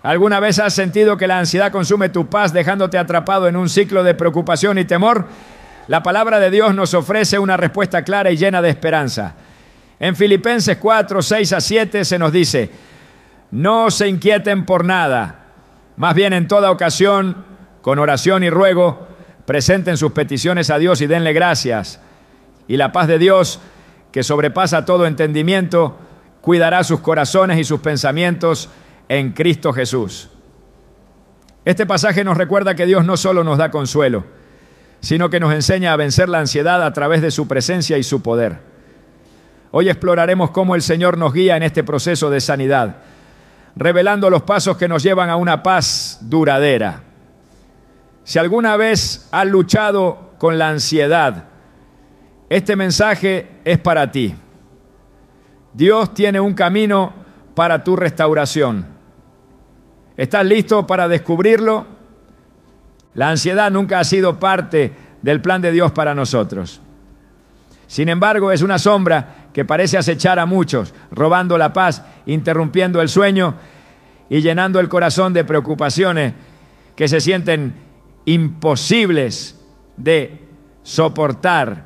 ¿Alguna vez has sentido que la ansiedad consume tu paz, dejándote atrapado en un ciclo de preocupación y temor? La palabra de Dios nos ofrece una respuesta clara y llena de esperanza. En Filipenses 4, 6 a 7 se nos dice: no se inquieten por nada, más bien en toda ocasión, con oración y ruego, presenten sus peticiones a Dios y denle gracias. Y la paz de Dios, que sobrepasa todo entendimiento, cuidará sus corazones y sus pensamientos en Cristo Jesús. Este pasaje nos recuerda que Dios no solo nos da consuelo, sino que nos enseña a vencer la ansiedad a través de su presencia y su poder. Hoy exploraremos cómo el Señor nos guía en este proceso de sanidad, revelando los pasos que nos llevan a una paz duradera. Si alguna vez has luchado con la ansiedad, este mensaje es para ti. Dios tiene un camino para tu restauración. ¿Estás listo para descubrirlo? La ansiedad nunca ha sido parte del plan de Dios para nosotros. Sin embargo, es una sombra que parece acechar a muchos, robando la paz, interrumpiendo el sueño y llenando el corazón de preocupaciones que se sienten imposibles de soportar.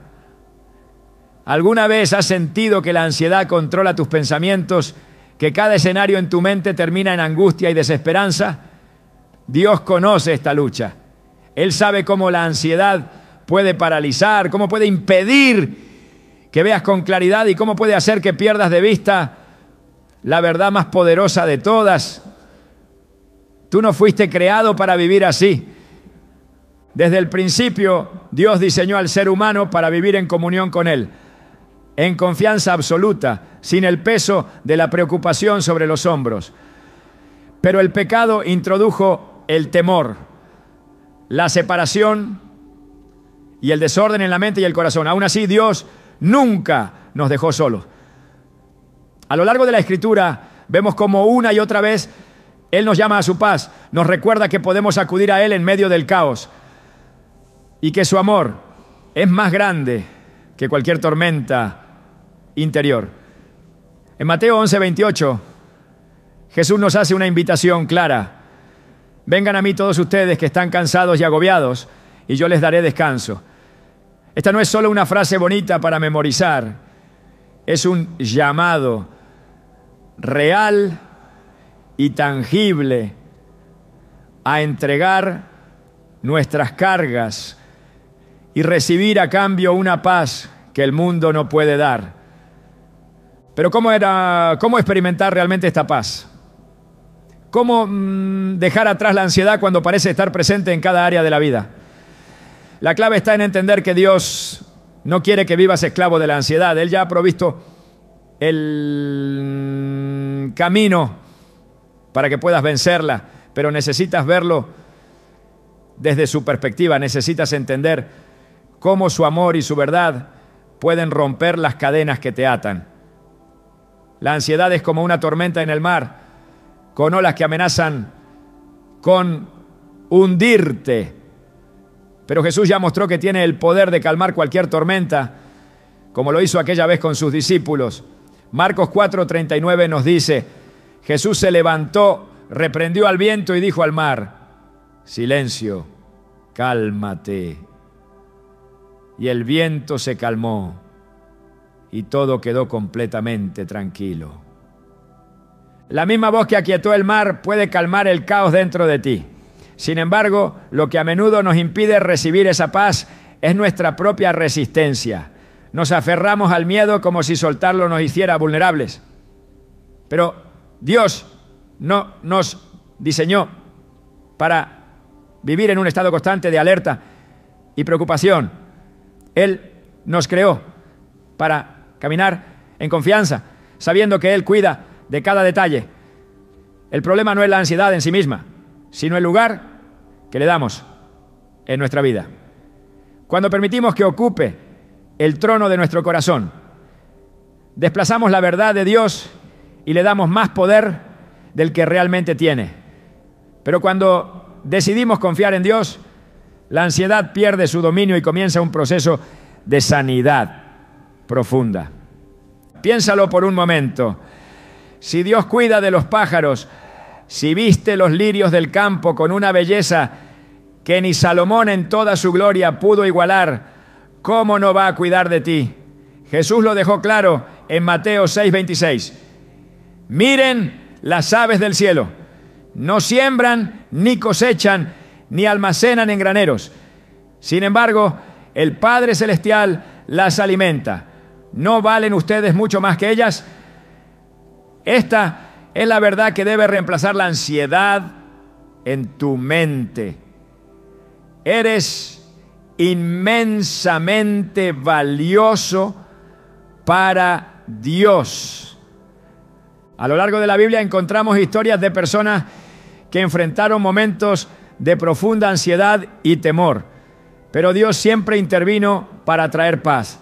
¿Alguna vez has sentido que la ansiedad controla tus pensamientos, que cada escenario en tu mente termina en angustia y desesperanza? Dios conoce esta lucha. Él sabe cómo la ansiedad puede paralizar, cómo puede impedir que veas con claridad y cómo puede hacer que pierdas de vista la verdad más poderosa de todas. Tú no fuiste creado para vivir así. Desde el principio, Dios diseñó al ser humano para vivir en comunión con Él, en confianza absoluta, sin el peso de la preocupación sobre los hombros. Pero el pecado introdujo el temor, la separación y el desorden en la mente y el corazón. Aún así, Dios nunca nos dejó solos. A lo largo de la Escritura vemos cómo una y otra vez Él nos llama a su paz, nos recuerda que podemos acudir a Él en medio del caos y que su amor es más grande que cualquier tormenta interior. En Mateo 11:28, Jesús nos hace una invitación clara: vengan a mí todos ustedes que están cansados y agobiados, y yo les daré descanso. Esta no es solo una frase bonita para memorizar, es un llamado real y tangible a entregar nuestras cargas y recibir a cambio una paz que el mundo no puede dar. Pero ¿cómo experimentar realmente esta paz? ¿Cómo dejar atrás la ansiedad cuando parece estar presente en cada área de la vida? La clave está en entender que Dios no quiere que vivas esclavo de la ansiedad. Él ya ha provisto el camino para que puedas vencerla, pero necesitas verlo desde su perspectiva. Necesitas entender cómo su amor y su verdad pueden romper las cadenas que te atan. La ansiedad es como una tormenta en el mar, con olas que amenazan con hundirte. Pero Jesús ya mostró que tiene el poder de calmar cualquier tormenta, como lo hizo aquella vez con sus discípulos. Marcos 4:39 nos dice: Jesús se levantó, reprendió al viento y dijo al mar: silencio, cálmate. Y el viento se calmó y todo quedó completamente tranquilo. La misma voz que aquietó el mar puede calmar el caos dentro de ti. Sin embargo, lo que a menudo nos impide recibir esa paz es nuestra propia resistencia. Nos aferramos al miedo como si soltarlo nos hiciera vulnerables. Pero Dios no nos diseñó para vivir en un estado constante de alerta y preocupación. Él nos creó para caminar en confianza, sabiendo que Él cuida de cada detalle. El problema no es la ansiedad en sí misma, sino el lugar que le damos en nuestra vida. Cuando permitimos que ocupe el trono de nuestro corazón, desplazamos la verdad de Dios y le damos más poder del que realmente tiene. Pero cuando decidimos confiar en Dios, la ansiedad pierde su dominio y comienza un proceso de sanidad profunda. Piénsalo por un momento. Si Dios cuida de los pájaros, Si viste los lirios del campo con una belleza que ni Salomón en toda su gloria pudo igualar, ¿cómo no va a cuidar de ti? Jesús lo dejó claro en Mateo 6:26. Miren las aves del cielo, no siembran, ni cosechan, ni almacenan en graneros. Sin embargo, el Padre Celestial las alimenta. ¿No valen ustedes mucho más que ellas? Esta es la verdad que debe reemplazar la ansiedad en tu mente. Eres inmensamente valioso para Dios. A lo largo de la Biblia encontramos historias de personas que enfrentaron momentos de profunda ansiedad y temor, pero Dios siempre intervino para traer paz.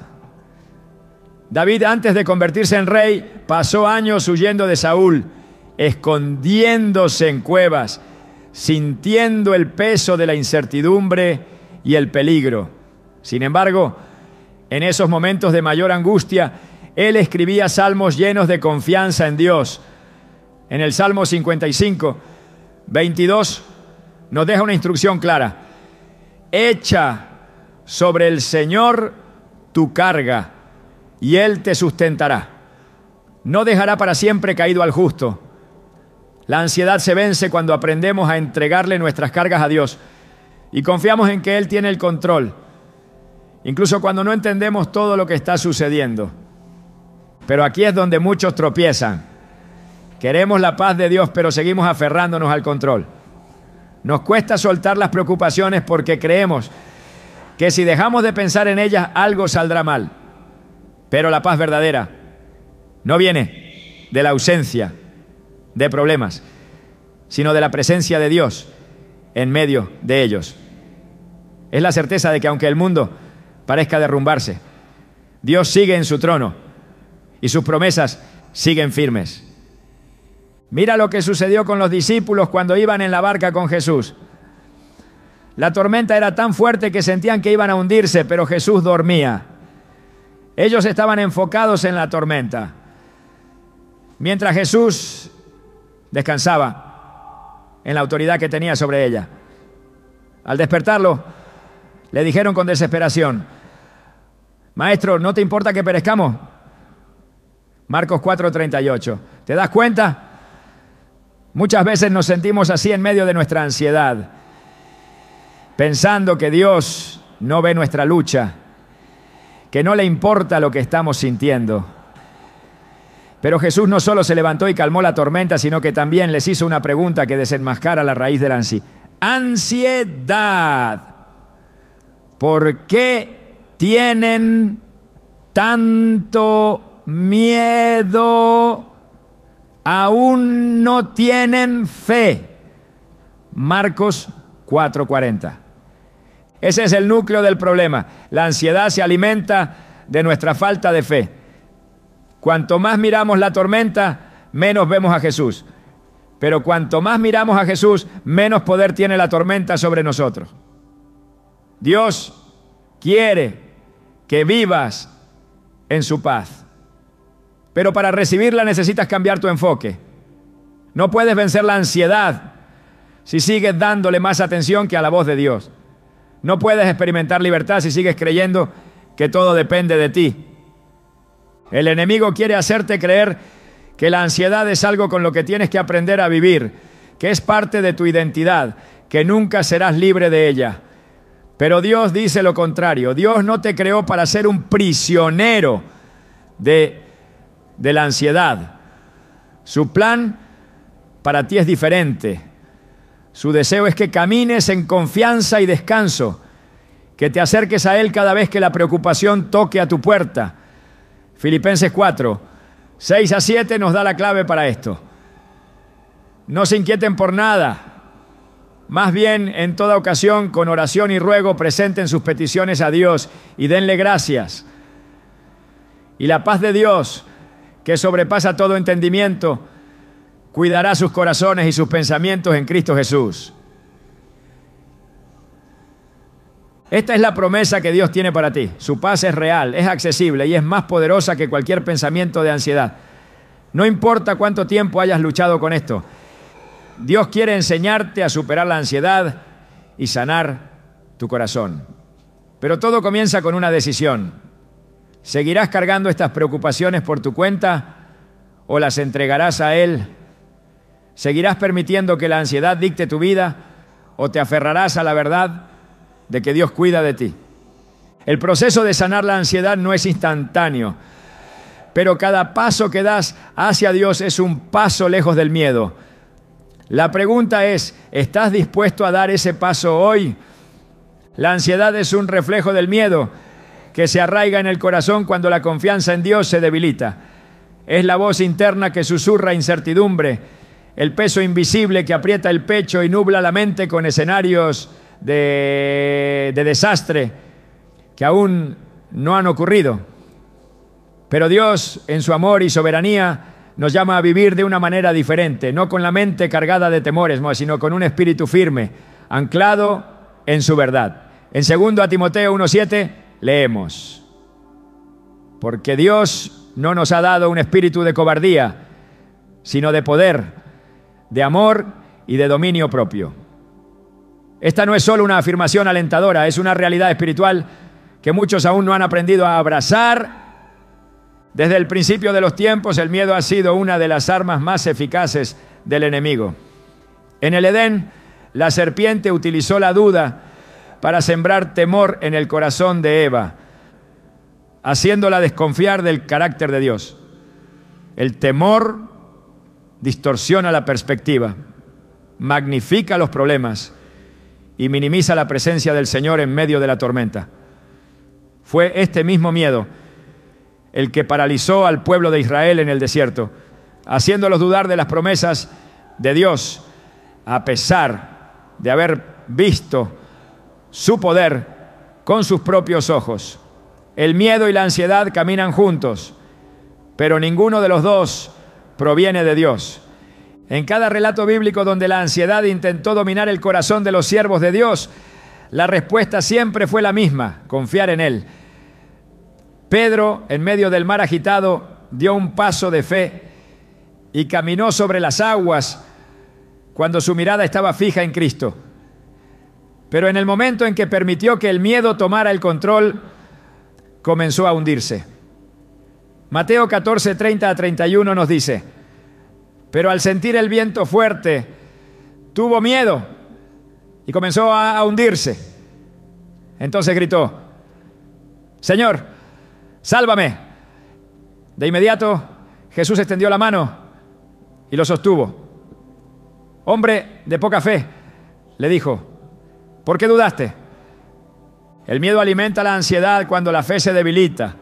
David, antes de convertirse en rey, pasó años huyendo de Saúl, escondiéndose en cuevas, sintiendo el peso de la incertidumbre y el peligro. Sin embargo, en esos momentos de mayor angustia, él escribía salmos llenos de confianza en Dios. En el Salmo 55:22 nos deja una instrucción clara: echa sobre el Señor tu carga y Él te sustentará. No dejará para siempre caído al justo. La ansiedad se vence cuando aprendemos a entregarle nuestras cargas a Dios y confiamos en que Él tiene el control, incluso cuando no entendemos todo lo que está sucediendo. Pero aquí es donde muchos tropiezan. Queremos la paz de Dios, pero seguimos aferrándonos al control. Nos cuesta soltar las preocupaciones porque creemos que si dejamos de pensar en ellas, algo saldrá mal. Pero la paz verdadera no viene de la ausencia de problemas, sino de la presencia de Dios en medio de ellos. Es la certeza de que aunque el mundo parezca derrumbarse, Dios sigue en su trono y sus promesas siguen firmes. Mira lo que sucedió con los discípulos cuando iban en la barca con Jesús. La tormenta era tan fuerte que sentían que iban a hundirse, pero Jesús dormía. Ellos estaban enfocados en la tormenta, mientras Jesús descansaba en la autoridad que tenía sobre ella. Al despertarlo, le dijeron con desesperación: Maestro, ¿no te importa que perezcamos? Marcos 4:38. ¿Te das cuenta? Muchas veces nos sentimos así en medio de nuestra ansiedad, pensando que Dios no ve nuestra lucha, que no le importa lo que estamos sintiendo. Pero Jesús no solo se levantó y calmó la tormenta, sino que también les hizo una pregunta que desenmascara la raíz de la ansiedad. ¿Por qué tienen tanto miedo? Aún no tienen fe. Marcos 4:40. Ese es el núcleo del problema. La ansiedad se alimenta de nuestra falta de fe. Cuanto más miramos la tormenta, menos vemos a Jesús. Pero cuanto más miramos a Jesús, menos poder tiene la tormenta sobre nosotros. Dios quiere que vivas en su paz. Pero para recibirla necesitas cambiar tu enfoque. No puedes vencer la ansiedad si sigues dándole más atención que a la voz de Dios. No puedes experimentar libertad si sigues creyendo que todo depende de ti. El enemigo quiere hacerte creer que la ansiedad es algo con lo que tienes que aprender a vivir, que es parte de tu identidad, que nunca serás libre de ella. Pero Dios dice lo contrario. Dios no te creó para ser un prisionero de la ansiedad. Su plan para ti es diferente. Su deseo es que camines en confianza y descanso, que te acerques a Él cada vez que la preocupación toque a tu puerta. Filipenses 4:6-7 nos da la clave para esto. No se inquieten por nada. Más bien, en toda ocasión, con oración y ruego, presenten sus peticiones a Dios y denle gracias. Y la paz de Dios, que sobrepasa todo entendimiento, cuidará sus corazones y sus pensamientos en Cristo Jesús. Esta es la promesa que Dios tiene para ti. Su paz es real, es accesible y es más poderosa que cualquier pensamiento de ansiedad. No importa cuánto tiempo hayas luchado con esto. Dios quiere enseñarte a superar la ansiedad y sanar tu corazón. Pero todo comienza con una decisión. ¿Seguirás cargando estas preocupaciones por tu cuenta o las entregarás a Él? ¿Seguirás permitiendo que la ansiedad dicte tu vida o te aferrarás a la verdad de que Dios cuida de ti? El proceso de sanar la ansiedad no es instantáneo, pero cada paso que das hacia Dios es un paso lejos del miedo. La pregunta es, ¿estás dispuesto a dar ese paso hoy? La ansiedad es un reflejo del miedo que se arraiga en el corazón cuando la confianza en Dios se debilita. Es la voz interna que susurra incertidumbre, el peso invisible que aprieta el pecho y nubla la mente con escenarios de desastre que aún no han ocurrido. Pero Dios, en su amor y soberanía, nos llama a vivir de una manera diferente, no con la mente cargada de temores, sino con un espíritu firme, anclado en su verdad. En 2 Timoteo 1:7 leemos: porque Dios no nos ha dado un espíritu de cobardía, sino de poder, de amor y de dominio propio. Esta no es solo una afirmación alentadora, es una realidad espiritual que muchos aún no han aprendido a abrazar. Desde el principio de los tiempos, el miedo ha sido una de las armas más eficaces del enemigo. En el Edén, la serpiente utilizó la duda para sembrar temor en el corazón de Eva, haciéndola desconfiar del carácter de Dios. El temor distorsiona la perspectiva, magnifica los problemas y minimiza la presencia del Señor en medio de la tormenta. Fue este mismo miedo el que paralizó al pueblo de Israel en el desierto, haciéndolos dudar de las promesas de Dios, a pesar de haber visto su poder con sus propios ojos. El miedo y la ansiedad caminan juntos, pero ninguno de los dos proviene de Dios. En cada relato bíblico donde la ansiedad intentó dominar el corazón de los siervos de Dios, la respuesta siempre fue la misma: confiar en Él. Pedro, en medio del mar agitado, dio un paso de fe y caminó sobre las aguas cuando su mirada estaba fija en Cristo. Pero en el momento en que permitió que el miedo tomara el control, comenzó a hundirse. Mateo 14, 30 a 31 nos dice: pero al sentir el viento fuerte, tuvo miedo y comenzó a hundirse. Entonces gritó: Señor, sálvame. De inmediato Jesús extendió la mano y lo sostuvo. Hombre de poca fe, le dijo: ¿por qué dudaste? El miedo alimenta la ansiedad cuando la fe se debilita.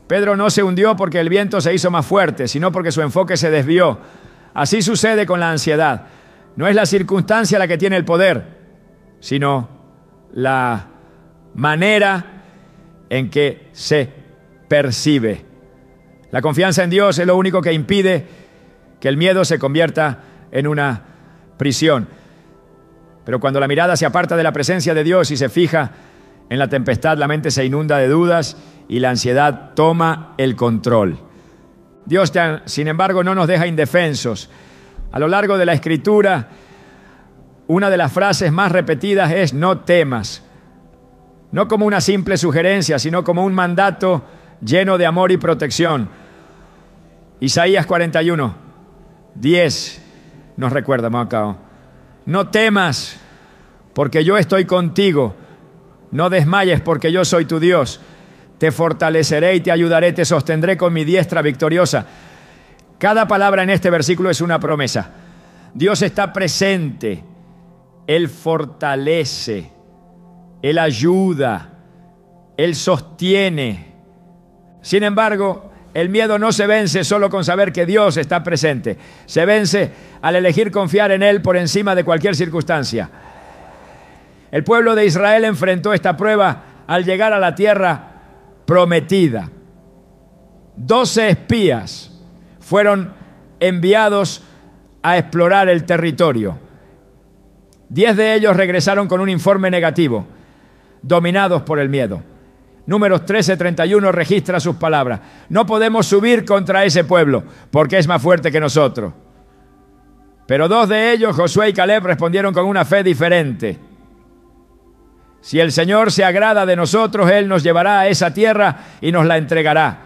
Pedro no se hundió porque el viento se hizo más fuerte, sino porque su enfoque se desvió. Así sucede con la ansiedad. No es la circunstancia la que tiene el poder, sino la manera en que se percibe. La confianza en Dios es lo único que impide que el miedo se convierta en una prisión. Pero cuando la mirada se aparta de la presencia de Dios y se fija en la tempestad, la mente se inunda de dudas y la ansiedad toma el control. Dios, sin embargo, no nos deja indefensos. A lo largo de la Escritura, una de las frases más repetidas es: no temas. No como una simple sugerencia, sino como un mandato lleno de amor y protección. Isaías 41, 10 nos recuerda, Macao: no temas, porque yo estoy contigo. No desmayes, porque yo soy tu Dios. Te fortaleceré y te ayudaré, te sostendré con mi diestra victoriosa. Cada palabra en este versículo es una promesa. Dios está presente. Él fortalece. Él ayuda. Él sostiene. Sin embargo, el miedo no se vence solo con saber que Dios está presente. Se vence al elegir confiar en Él por encima de cualquier circunstancia. El pueblo de Israel enfrentó esta prueba al llegar a la tierra prometida. 12 espías fueron enviados a explorar el territorio. 10 de ellos regresaron con un informe negativo, dominados por el miedo. Números 13:31 registra sus palabras: no podemos subir contra ese pueblo porque es más fuerte que nosotros. Pero dos de ellos, Josué y Caleb, respondieron con una fe diferente. Si el Señor se agrada de nosotros, Él nos llevará a esa tierra y nos la entregará.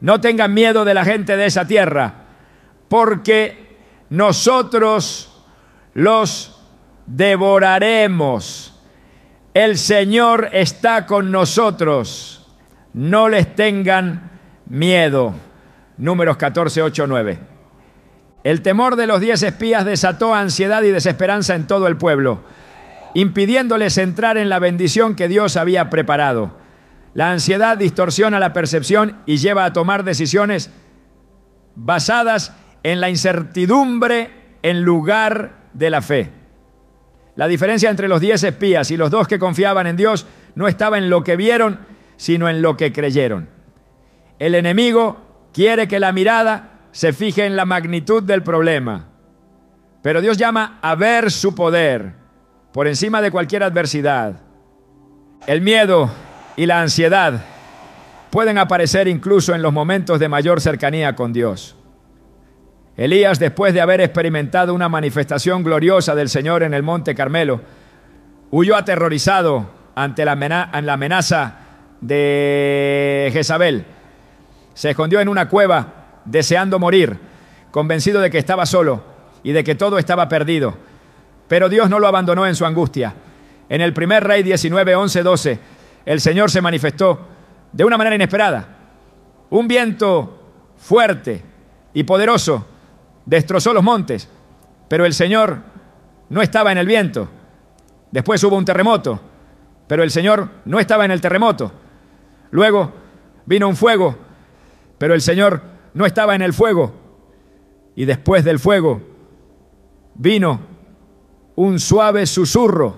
No tengan miedo de la gente de esa tierra, porque nosotros los devoraremos. El Señor está con nosotros. No les tengan miedo. Números 14, 8, 9. El temor de los 10 espías desató ansiedad y desesperanza en todo el pueblo, impidiéndoles entrar en la bendición que Dios había preparado. La ansiedad distorsiona la percepción y lleva a tomar decisiones basadas en la incertidumbre en lugar de la fe. La diferencia entre los 10 espías y los 2 que confiaban en Dios no estaba en lo que vieron, sino en lo que creyeron. El enemigo quiere que la mirada se fije en la magnitud del problema, pero Dios llama a ver su poder por encima de cualquier adversidad. El miedo y la ansiedad pueden aparecer incluso en los momentos de mayor cercanía con Dios. Elías, después de haber experimentado una manifestación gloriosa del Señor en el Monte Carmelo, huyó aterrorizado ante la amenaza de Jezabel. Se escondió en una cueva deseando morir, convencido de que estaba solo y de que todo estaba perdido. Pero Dios no lo abandonó en su angustia. En el primer Rey 19, 11, 12, el Señor se manifestó de una manera inesperada. Un viento fuerte y poderoso destrozó los montes, pero el Señor no estaba en el viento. Después hubo un terremoto, pero el Señor no estaba en el terremoto. Luego vino un fuego, pero el Señor no estaba en el fuego. Y después del fuego vino un suave susurro.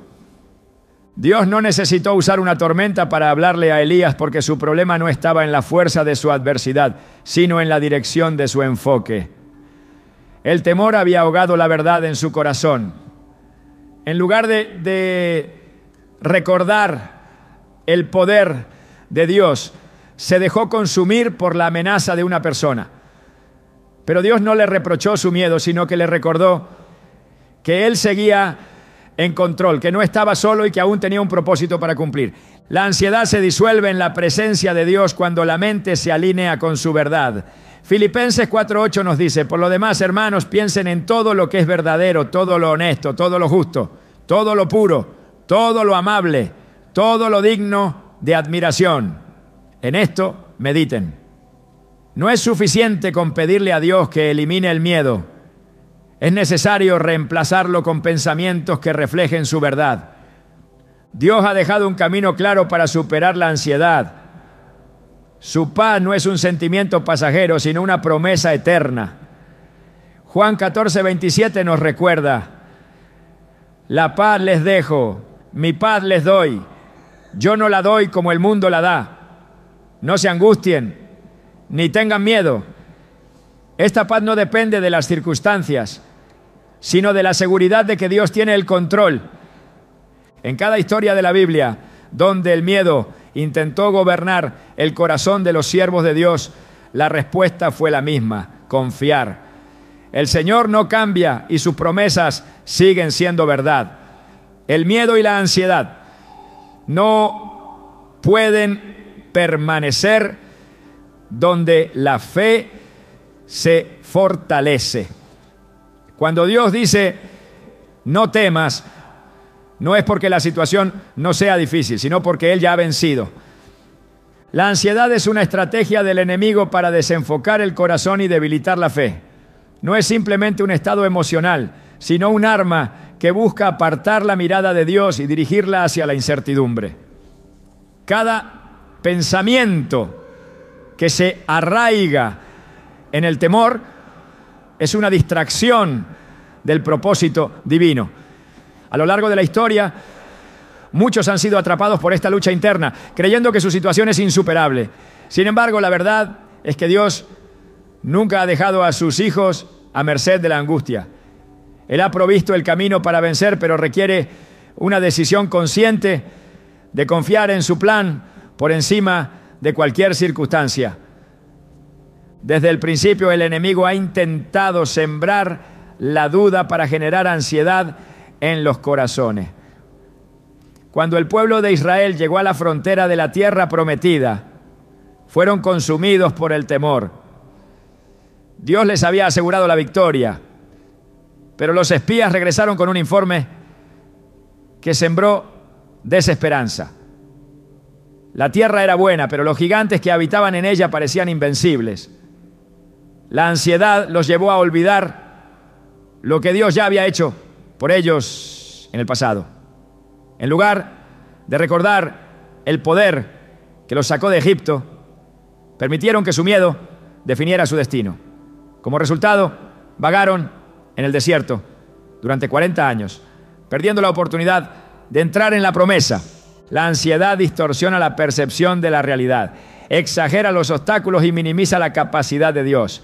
Dios no necesitó usar una tormenta para hablarle a Elías, porque su problema no estaba en la fuerza de su adversidad, sino en la dirección de su enfoque. El temor había ahogado la verdad en su corazón. En lugar de recordar el poder de Dios, se dejó consumir por la amenaza de una persona. Pero Dios no le reprochó su miedo, sino que le recordó que Él seguía en control, que no estaba solo y que aún tenía un propósito para cumplir. La ansiedad se disuelve en la presencia de Dios cuando la mente se alinea con su verdad. Filipenses 4:8 nos dice: por lo demás, hermanos, piensen en todo lo que es verdadero, todo lo honesto, todo lo justo, todo lo puro, todo lo amable, todo lo digno de admiración. En esto mediten. No es suficiente con pedirle a Dios que elimine el miedo. Es necesario reemplazarlo con pensamientos que reflejen su verdad. Dios ha dejado un camino claro para superar la ansiedad. Su paz no es un sentimiento pasajero, sino una promesa eterna. Juan 14:27 nos recuerda: la paz les dejo, mi paz les doy. Yo no la doy como el mundo la da. No se angustien, ni tengan miedo. Esta paz no depende de las circunstancias, sino de la seguridad de que Dios tiene el control. En cada historia de la Biblia donde el miedo intentó gobernar el corazón de los siervos de Dios, la respuesta fue la misma: confiar. El Señor no cambia y sus promesas siguen siendo verdad. El miedo y la ansiedad no pueden permanecer donde la fe se fortalece. Cuando Dios dice no temas, no es porque la situación no sea difícil, sino porque Él ya ha vencido. La ansiedad es una estrategia del enemigo para desenfocar el corazón y debilitar la fe. No es simplemente un estado emocional, sino un arma que busca apartar la mirada de Dios y dirigirla hacia la incertidumbre. Cada pensamiento que se arraiga en el temor es una distracción del propósito divino. A lo largo de la historia, muchos han sido atrapados por esta lucha interna, creyendo que su situación es insuperable. Sin embargo, la verdad es que Dios nunca ha dejado a sus hijos a merced de la angustia. Él ha provisto el camino para vencer, pero requiere una decisión consciente de confiar en su plan por encima de cualquier circunstancia. Desde el principio, el enemigo ha intentado sembrar la duda para generar ansiedad en los corazones. Cuando el pueblo de Israel llegó a la frontera de la tierra prometida, fueron consumidos por el temor. Dios les había asegurado la victoria, pero los espías regresaron con un informe que sembró desesperanza. La tierra era buena, pero los gigantes que habitaban en ella parecían invencibles. La ansiedad los llevó a olvidar lo que Dios ya había hecho por ellos en el pasado. En lugar de recordar el poder que los sacó de Egipto, permitieron que su miedo definiera su destino. Como resultado, vagaron en el desierto durante 40 años, perdiendo la oportunidad de entrar en la promesa. La ansiedad distorsiona la percepción de la realidad, exagera los obstáculos y minimiza la capacidad de Dios.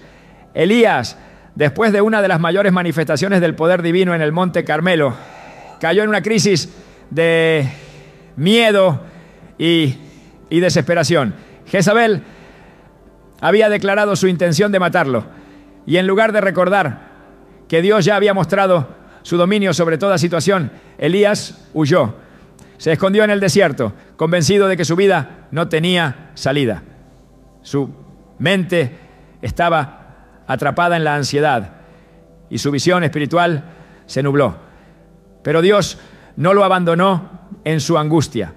Elías, después de una de las mayores manifestaciones del poder divino en el Monte Carmelo, cayó en una crisis de miedo y desesperación. Jezabel había declarado su intención de matarlo, y en lugar de recordar que Dios ya había mostrado su dominio sobre toda situación, Elías huyó. Se escondió en el desierto, convencido de que su vida no tenía salida. Su mente estaba atrapada en la ansiedad y su visión espiritual se nubló. Pero Dios no lo abandonó en su angustia.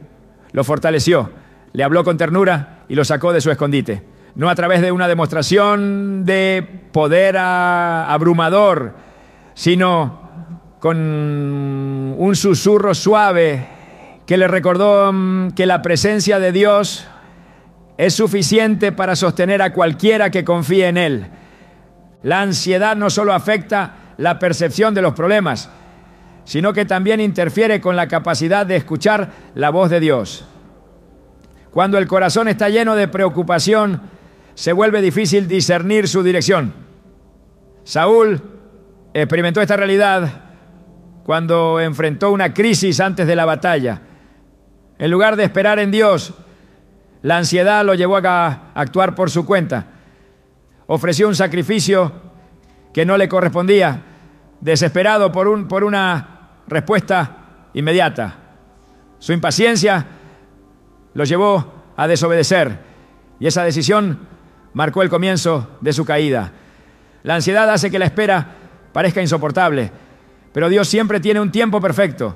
Lo fortaleció, le habló con ternura y lo sacó de su escondite. No a través de una demostración de poder abrumador, sino con un susurro suave que le recordó que la presencia de Dios es suficiente para sostener a cualquiera que confíe en Él. La ansiedad no solo afecta la percepción de los problemas, sino que también interfiere con la capacidad de escuchar la voz de Dios. Cuando el corazón está lleno de preocupación, se vuelve difícil discernir su dirección. Saúl experimentó esta realidad cuando enfrentó una crisis antes de la batalla. En lugar de esperar en Dios, la ansiedad lo llevó a actuar por su cuenta. Ofreció un sacrificio que no le correspondía, desesperado por una respuesta inmediata. Su impaciencia lo llevó a desobedecer, y esa decisión marcó el comienzo de su caída. La ansiedad hace que la espera parezca insoportable, pero Dios siempre tiene un tiempo perfecto.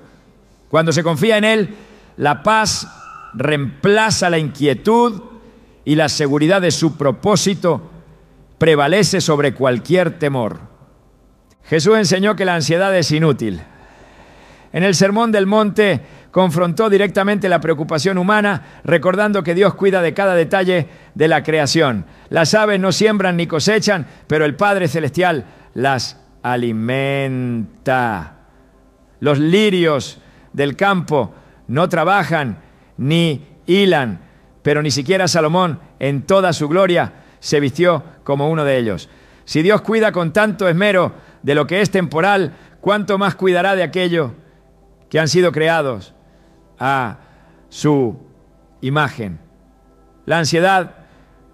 Cuando se confía en Él, la paz reemplaza la inquietud y la seguridad de su propósito prevalece sobre cualquier temor. Jesús enseñó que la ansiedad es inútil. En el Sermón del Monte confrontó directamente la preocupación humana, recordando que Dios cuida de cada detalle de la creación. Las aves no siembran ni cosechan, pero el Padre Celestial las alimenta. Los lirios del campo no trabajan ni hilan, pero ni siquiera Salomón, en toda su gloria, se vistió como uno de ellos. Si Dios cuida con tanto esmero de lo que es temporal, ¿cuánto más cuidará de aquello que han sido creados a su imagen? La ansiedad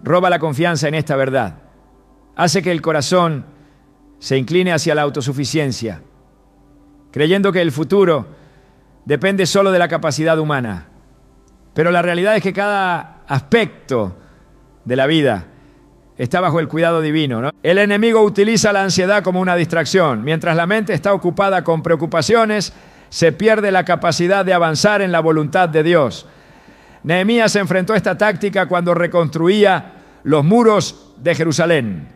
roba la confianza en esta verdad. Hace que el corazón se incline hacia la autosuficiencia, creyendo que el futuro depende solo de la capacidad humana. Pero la realidad es que cada aspecto de la vida está bajo el cuidado divino, ¿no? El enemigo utiliza la ansiedad como una distracción. Mientras la mente está ocupada con preocupaciones, se pierde la capacidad de avanzar en la voluntad de Dios. Nehemías enfrentó esta táctica cuando reconstruía los muros de Jerusalén.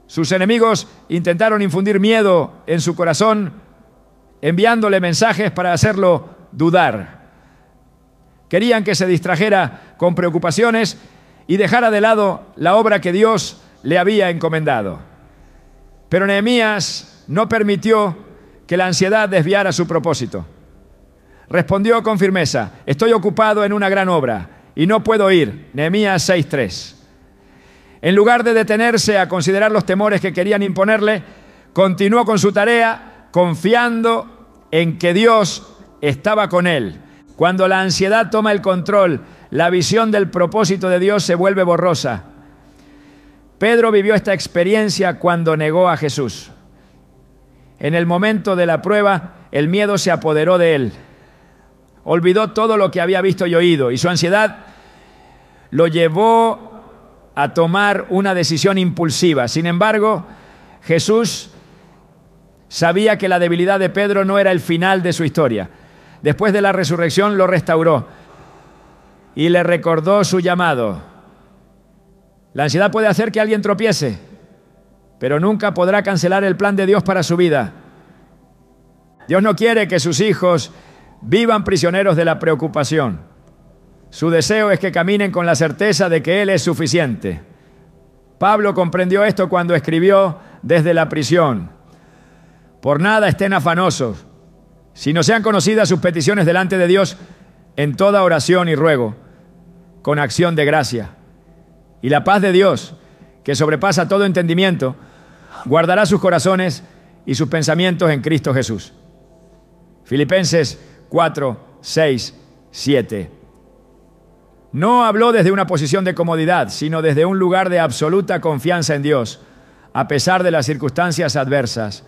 Sus enemigos intentaron infundir miedo en su corazón, enviándole mensajes para hacerlo dudar. Querían que se distrajera con preocupaciones y dejara de lado la obra que Dios le había encomendado. Pero Nehemías no permitió que la ansiedad desviara su propósito. Respondió con firmeza: estoy ocupado en una gran obra y no puedo ir. Nehemías 6:3. En lugar de detenerse a considerar los temores que querían imponerle, continuó con su tarea, confiando en que Dios estaba con él. Cuando la ansiedad toma el control, la visión del propósito de Dios se vuelve borrosa. Pedro vivió esta experiencia cuando negó a Jesús. En el momento de la prueba, el miedo se apoderó de él. Olvidó todo lo que había visto y oído, y su ansiedad lo llevó a tomar una decisión impulsiva. Sin embargo, Jesús sabía que la debilidad de Pedro no era el final de su historia. Después de la resurrección lo restauró y le recordó su llamado. La ansiedad puede hacer que alguien tropiece, pero nunca podrá cancelar el plan de Dios para su vida. Dios no quiere que sus hijos vivan prisioneros de la preocupación. Su deseo es que caminen con la certeza de que Él es suficiente. Pablo comprendió esto cuando escribió desde la prisión: por nada estén afanosos, sino sean conocidas sus peticiones delante de Dios en toda oración y ruego, con acción de gracia. Y la paz de Dios, que sobrepasa todo entendimiento, guardará sus corazones y sus pensamientos en Cristo Jesús. Filipenses 4, 6, 7. No habló desde una posición de comodidad, sino desde un lugar de absoluta confianza en Dios, a pesar de las circunstancias adversas.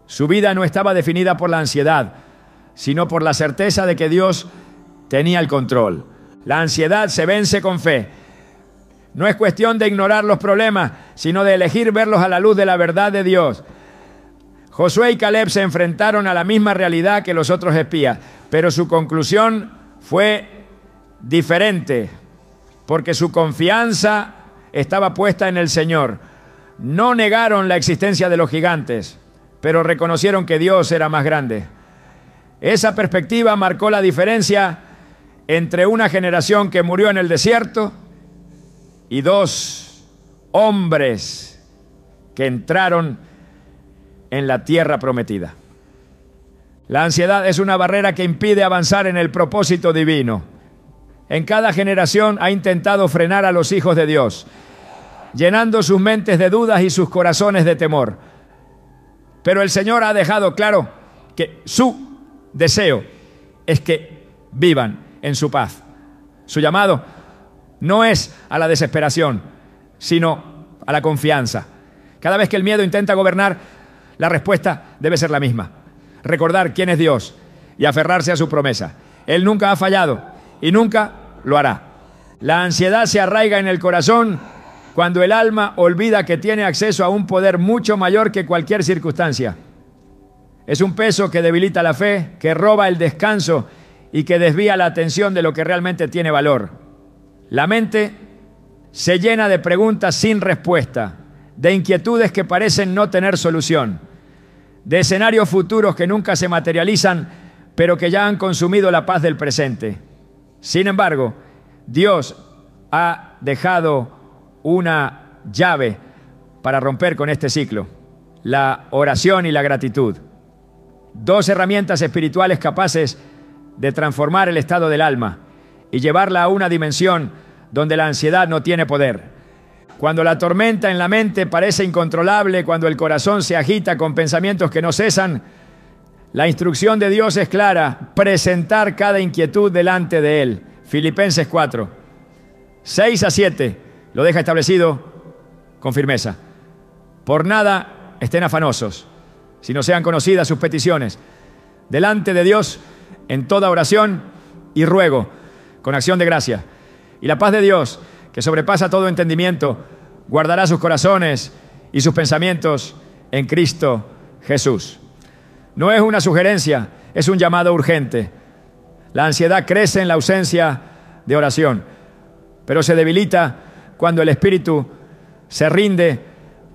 Su vida no estaba definida por la ansiedad, sino por la certeza de que Dios tenía el control. La ansiedad se vence con fe. No es cuestión de ignorar los problemas, sino de elegir verlos a la luz de la verdad de Dios. Josué y Caleb se enfrentaron a la misma realidad que los otros espías, pero su conclusión fue diferente, porque su confianza estaba puesta en el Señor. No negaron la existencia de los gigantes, pero reconocieron que Dios era más grande. Esa perspectiva marcó la diferencia entre una generación que murió en el desierto y dos hombres que entraron en la tierra prometida. La ansiedad es una barrera que impide avanzar en el propósito divino. En cada generación ha intentado frenar a los hijos de Dios, llenando sus mentes de dudas y sus corazones de temor. Pero el Señor ha dejado claro que su deseo es que vivan en su paz. Su llamado no es a la desesperación, sino a la confianza. Cada vez que el miedo intenta gobernar, la respuesta debe ser la misma: recordar quién es Dios y aferrarse a su promesa. Él nunca ha fallado y nunca lo hará. La ansiedad se arraiga en el corazón cuando el alma olvida que tiene acceso a un poder mucho mayor que cualquier circunstancia. Es un peso que debilita la fe, que roba el descanso y que desvía la atención de lo que realmente tiene valor. La mente se llena de preguntas sin respuesta, de inquietudes que parecen no tener solución, de escenarios futuros que nunca se materializan, pero que ya han consumido la paz del presente. Sin embargo, Dios ha dejado una llave para romper con este ciclo: la oración y la gratitud. Dos herramientas espirituales capaces de transformar el estado del alma y llevarla a una dimensión donde la ansiedad no tiene poder. Cuando la tormenta en la mente parece incontrolable, cuando el corazón se agita con pensamientos que no cesan, la instrucción de Dios es clara: presentar cada inquietud delante de Él. Filipenses 4, 6 a 7 lo deja establecido con firmeza. Por nada estén afanosos, sino sean conocidas sus peticiones delante de Dios en toda oración y ruego, con acción de gracia. Y la paz de Dios, que sobrepasa todo entendimiento, guardará sus corazones y sus pensamientos en Cristo Jesús. No es una sugerencia, es un llamado urgente. La ansiedad crece en la ausencia de oración, pero se debilita cuando el espíritu se rinde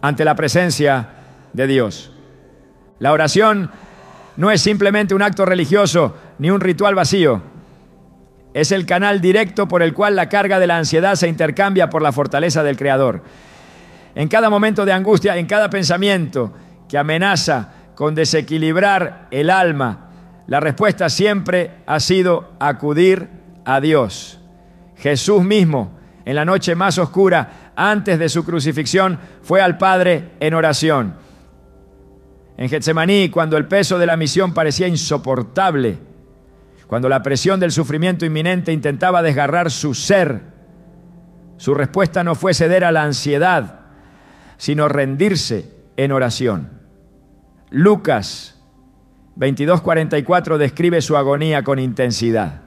ante la presencia de Dios. La oración no es simplemente un acto religioso ni un ritual vacío. Es el canal directo por el cual la carga de la ansiedad se intercambia por la fortaleza del Creador. En cada momento de angustia, en cada pensamiento que amenaza con desequilibrar el alma, la respuesta siempre ha sido acudir a Dios. Jesús mismo, en la noche más oscura, antes de su crucifixión, fue al Padre en oración. En Getsemaní, cuando el peso de la misión parecía insoportable, cuando la presión del sufrimiento inminente intentaba desgarrar su ser, su respuesta no fue ceder a la ansiedad, sino rendirse en oración. Lucas 22:44 describe su agonía con intensidad.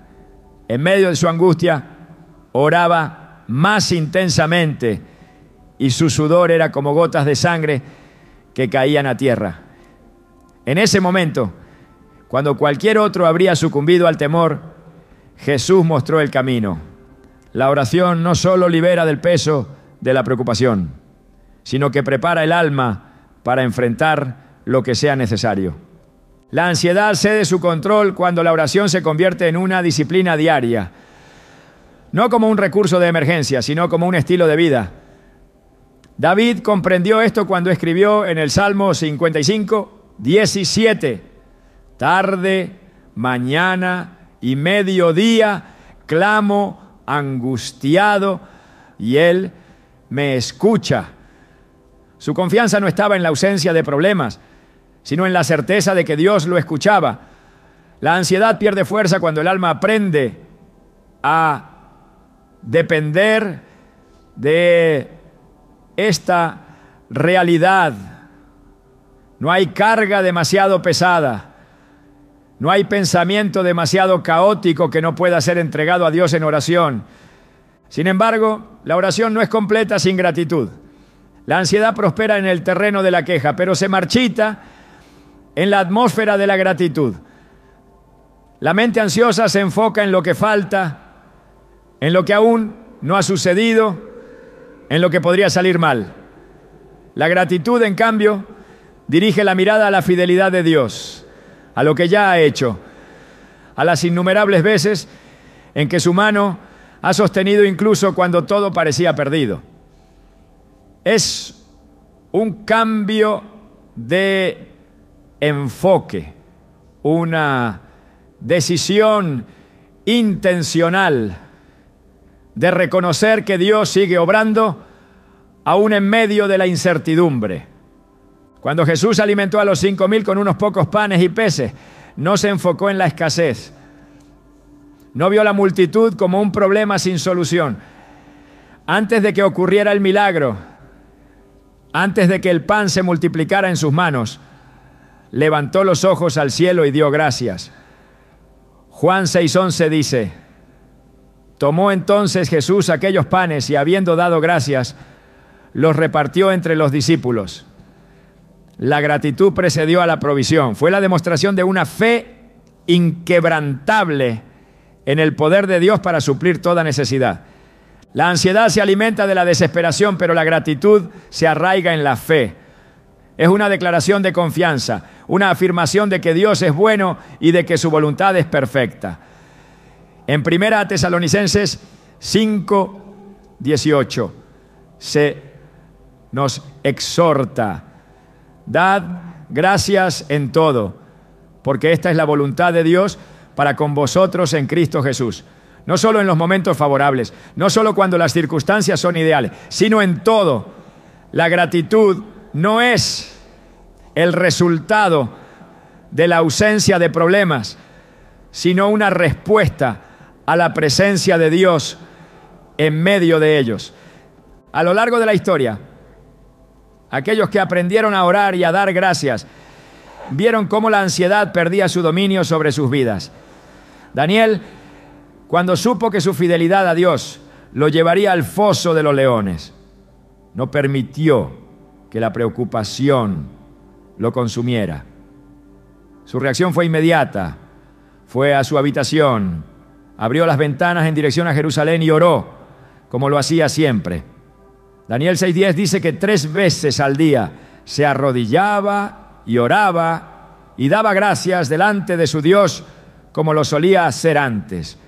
En medio de su angustia, oraba más intensamente y su sudor era como gotas de sangre que caían a tierra. En ese momento, cuando cualquier otro habría sucumbido al temor, Jesús mostró el camino. La oración no solo libera del peso de la preocupación, sino que prepara el alma para enfrentar lo que sea necesario. La ansiedad cede su control cuando la oración se convierte en una disciplina diaria, no como un recurso de emergencia, sino como un estilo de vida. David comprendió esto cuando escribió en el Salmo 55:17: tarde, mañana y mediodía clamo angustiado y Él me escucha. Su confianza no estaba en la ausencia de problemas, sino en la certeza de que Dios lo escuchaba. La ansiedad pierde fuerza cuando el alma aprende a depender de esta realidad. No hay carga demasiado pesada, no hay pensamiento demasiado caótico que no pueda ser entregado a Dios en oración. Sin embargo, la oración no es completa sin gratitud. La ansiedad prospera en el terreno de la queja, pero se marchita en la atmósfera de la gratitud. La mente ansiosa se enfoca en lo que falta, en lo que aún no ha sucedido, en lo que podría salir mal. La gratitud, en cambio, dirige la mirada a la fidelidad de Dios, a lo que ya ha hecho, a las innumerables veces en que su mano ha sostenido incluso cuando todo parecía perdido. Es un cambio de enfoque, una decisión intencional de reconocer que Dios sigue obrando aún en medio de la incertidumbre. Cuando Jesús alimentó a los 5,000 con unos pocos panes y peces, no se enfocó en la escasez. No vio la multitud como un problema sin solución. Antes de que ocurriera el milagro, antes de que el pan se multiplicara en sus manos, levantó los ojos al cielo y dio gracias. Juan 6:11 dice: tomó entonces Jesús aquellos panes y habiendo dado gracias, los repartió entre los discípulos. La gratitud precedió a la provisión. Fue la demostración de una fe inquebrantable en el poder de Dios para suplir toda necesidad. La ansiedad se alimenta de la desesperación, pero la gratitud se arraiga en la fe. Es una declaración de confianza, una afirmación de que Dios es bueno y de que su voluntad es perfecta. En 1 Tesalonicenses 5:18 se nos exhorta: dad gracias en todo, porque esta es la voluntad de Dios para con vosotros en Cristo Jesús. No solo en los momentos favorables, no solo cuando las circunstancias son ideales, sino en todo. La gratitud no es el resultado de la ausencia de problemas, sino una respuesta a la presencia de Dios en medio de ellos. A lo largo de la historia, aquellos que aprendieron a orar y a dar gracias vieron cómo la ansiedad perdía su dominio sobre sus vidas. Daniel, cuando supo que su fidelidad a Dios lo llevaría al foso de los leones, no permitió que la preocupación lo consumiera. Su reacción fue inmediata. Fue a su habitación, abrió las ventanas en dirección a Jerusalén y oró, como lo hacía siempre. Daniel 6:10 dice que 3 veces al día se arrodillaba y oraba y daba gracias delante de su Dios como lo solía hacer antes.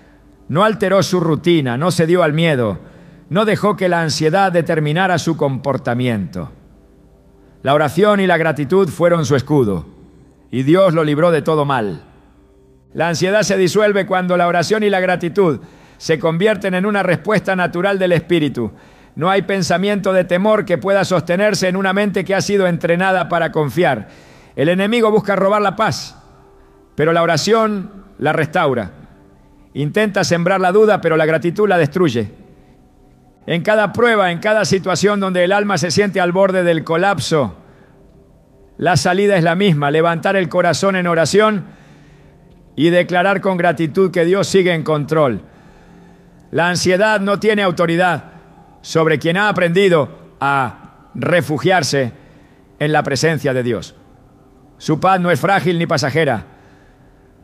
No alteró su rutina, no cedió al miedo, no dejó que la ansiedad determinara su comportamiento. La oración y la gratitud fueron su escudo, y Dios lo libró de todo mal. La ansiedad se disuelve cuando la oración y la gratitud se convierten en una respuesta natural del espíritu. No hay pensamiento de temor que pueda sostenerse en una mente que ha sido entrenada para confiar. El enemigo busca robar la paz, pero la oración la restaura. Intenta sembrar la duda, pero la gratitud la destruye. En cada prueba, en cada situación donde el alma se siente al borde del colapso, la salida es la misma: levantar el corazón en oración y declarar con gratitud que Dios sigue en control. La ansiedad no tiene autoridad sobre quien ha aprendido a refugiarse en la presencia de Dios. Su paz no es frágil ni pasajera.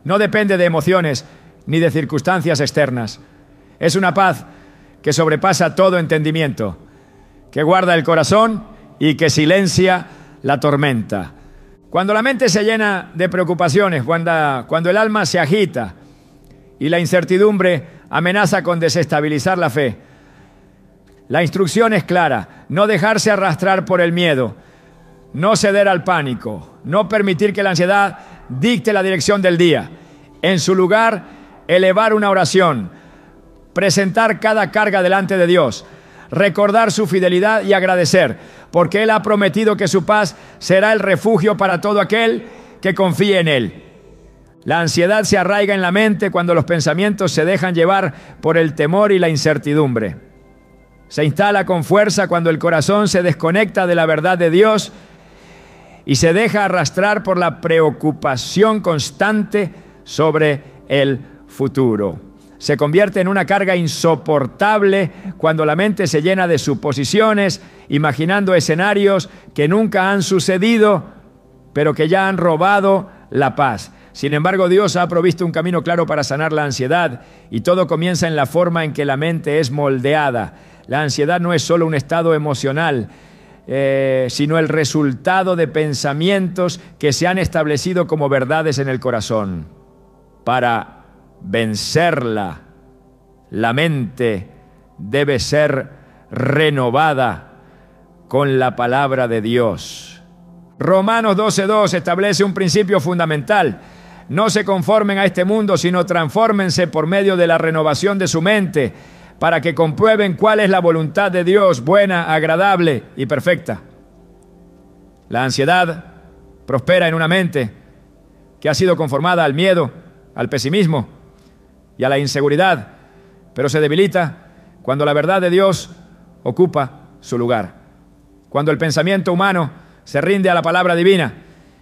No depende de emociones ni de circunstancias externas. Es una paz que sobrepasa todo entendimiento, que guarda el corazón y que silencia la tormenta. Cuando la mente se llena de preocupaciones, cuando el alma se agita y la incertidumbre amenaza con desestabilizar la fe, la instrucción es clara: no dejarse arrastrar por el miedo, no ceder al pánico, no permitir que la ansiedad dicte la dirección del día. En su lugar, elevar una oración, presentar cada carga delante de Dios, recordar su fidelidad y agradecer, porque Él ha prometido que su paz será el refugio para todo aquel que confíe en Él. La ansiedad se arraiga en la mente cuando los pensamientos se dejan llevar por el temor y la incertidumbre. Se instala con fuerza cuando el corazón se desconecta de la verdad de Dios y se deja arrastrar por la preocupación constante sobre el futuro. Se convierte en una carga insoportable cuando la mente se llena de suposiciones, imaginando escenarios que nunca han sucedido, pero que ya han robado la paz. Sin embargo, Dios ha provisto un camino claro para sanar la ansiedad, y todo comienza en la forma en que la mente es moldeada. La ansiedad no es solo un estado emocional, sino el resultado de pensamientos que se han establecido como verdades en el corazón. Para vencerla, la mente debe ser renovada con la palabra de Dios. Romanos 12:2 establece un principio fundamental: no se conformen a este mundo, sino transfórmense por medio de la renovación de su mente, para que comprueben cuál es la voluntad de Dios, buena, agradable y perfecta. La ansiedad prospera en una mente que ha sido conformada al miedo, al pesimismo y a la inseguridad, pero se debilita cuando la verdad de Dios ocupa su lugar. Cuando el pensamiento humano se rinde a la palabra divina,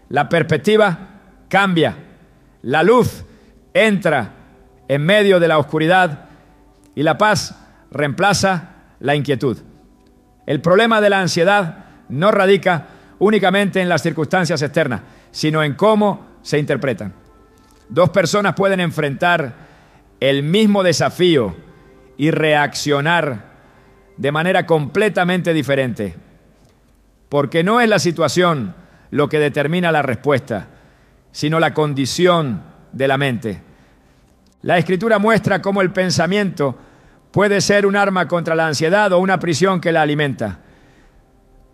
la perspectiva cambia, la luz entra en medio de la oscuridad y la paz reemplaza la inquietud. El problema de la ansiedad no radica únicamente en las circunstancias externas, sino en cómo se interpretan. Dos personas pueden enfrentar el mismo desafío y reaccionar de manera completamente diferente, porque no es la situación lo que determina la respuesta, sino la condición de la mente. La Escritura muestra cómo el pensamiento puede ser un arma contra la ansiedad o una prisión que la alimenta.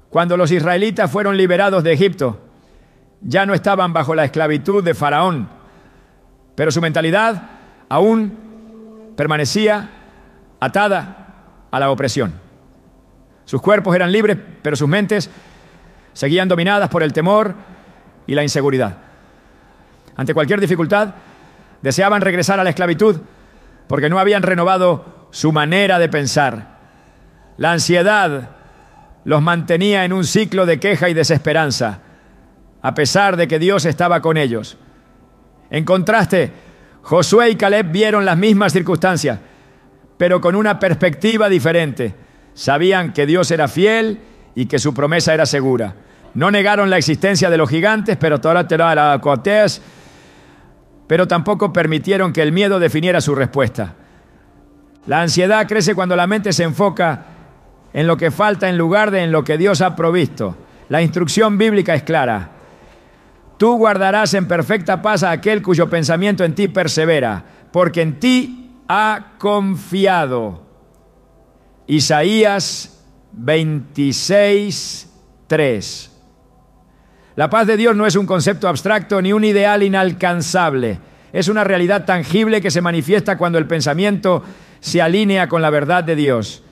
Cuando los israelitas fueron liberados de Egipto, ya no estaban bajo la esclavitud de Faraón, pero su mentalidad aún permanecía atada a la opresión. Sus cuerpos eran libres, pero sus mentes seguían dominadas por el temor y la inseguridad. Ante cualquier dificultad, deseaban regresar a la esclavitud porque no habían renovado su manera de pensar. La ansiedad los mantenía en un ciclo de queja y desesperanza, a pesar de que Dios estaba con ellos. En contraste, Josué y Caleb vieron las mismas circunstancias, pero con una perspectiva diferente. Sabían que Dios era fiel y que su promesa era segura. No negaron la existencia de los gigantes, pero tampoco permitieron que el miedo definiera su respuesta. La ansiedad crece cuando la mente se enfoca en lo que falta en lugar de en lo que Dios ha provisto. La instrucción bíblica es clara: tú guardarás en perfecta paz a aquel cuyo pensamiento en ti persevera, porque en ti ha confiado. Isaías 26:3. La paz de Dios no es un concepto abstracto ni un ideal inalcanzable. Es una realidad tangible que se manifiesta cuando el pensamiento se alinea con la verdad de Dios.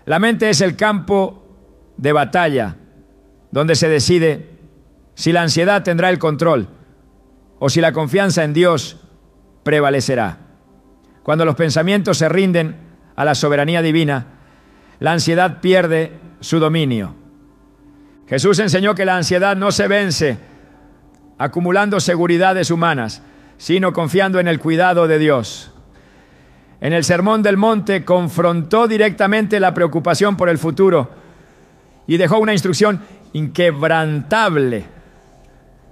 La mente es el campo de batalla donde se decide si la ansiedad tendrá el control o si la confianza en Dios prevalecerá. Cuando los pensamientos se rinden a la soberanía divina, la ansiedad pierde su dominio. Jesús enseñó que la ansiedad no se vence acumulando seguridades humanas, sino confiando en el cuidado de Dios. En el Sermón del Monte confrontó directamente la preocupación por el futuro y dejó una instrucción inquebrantable.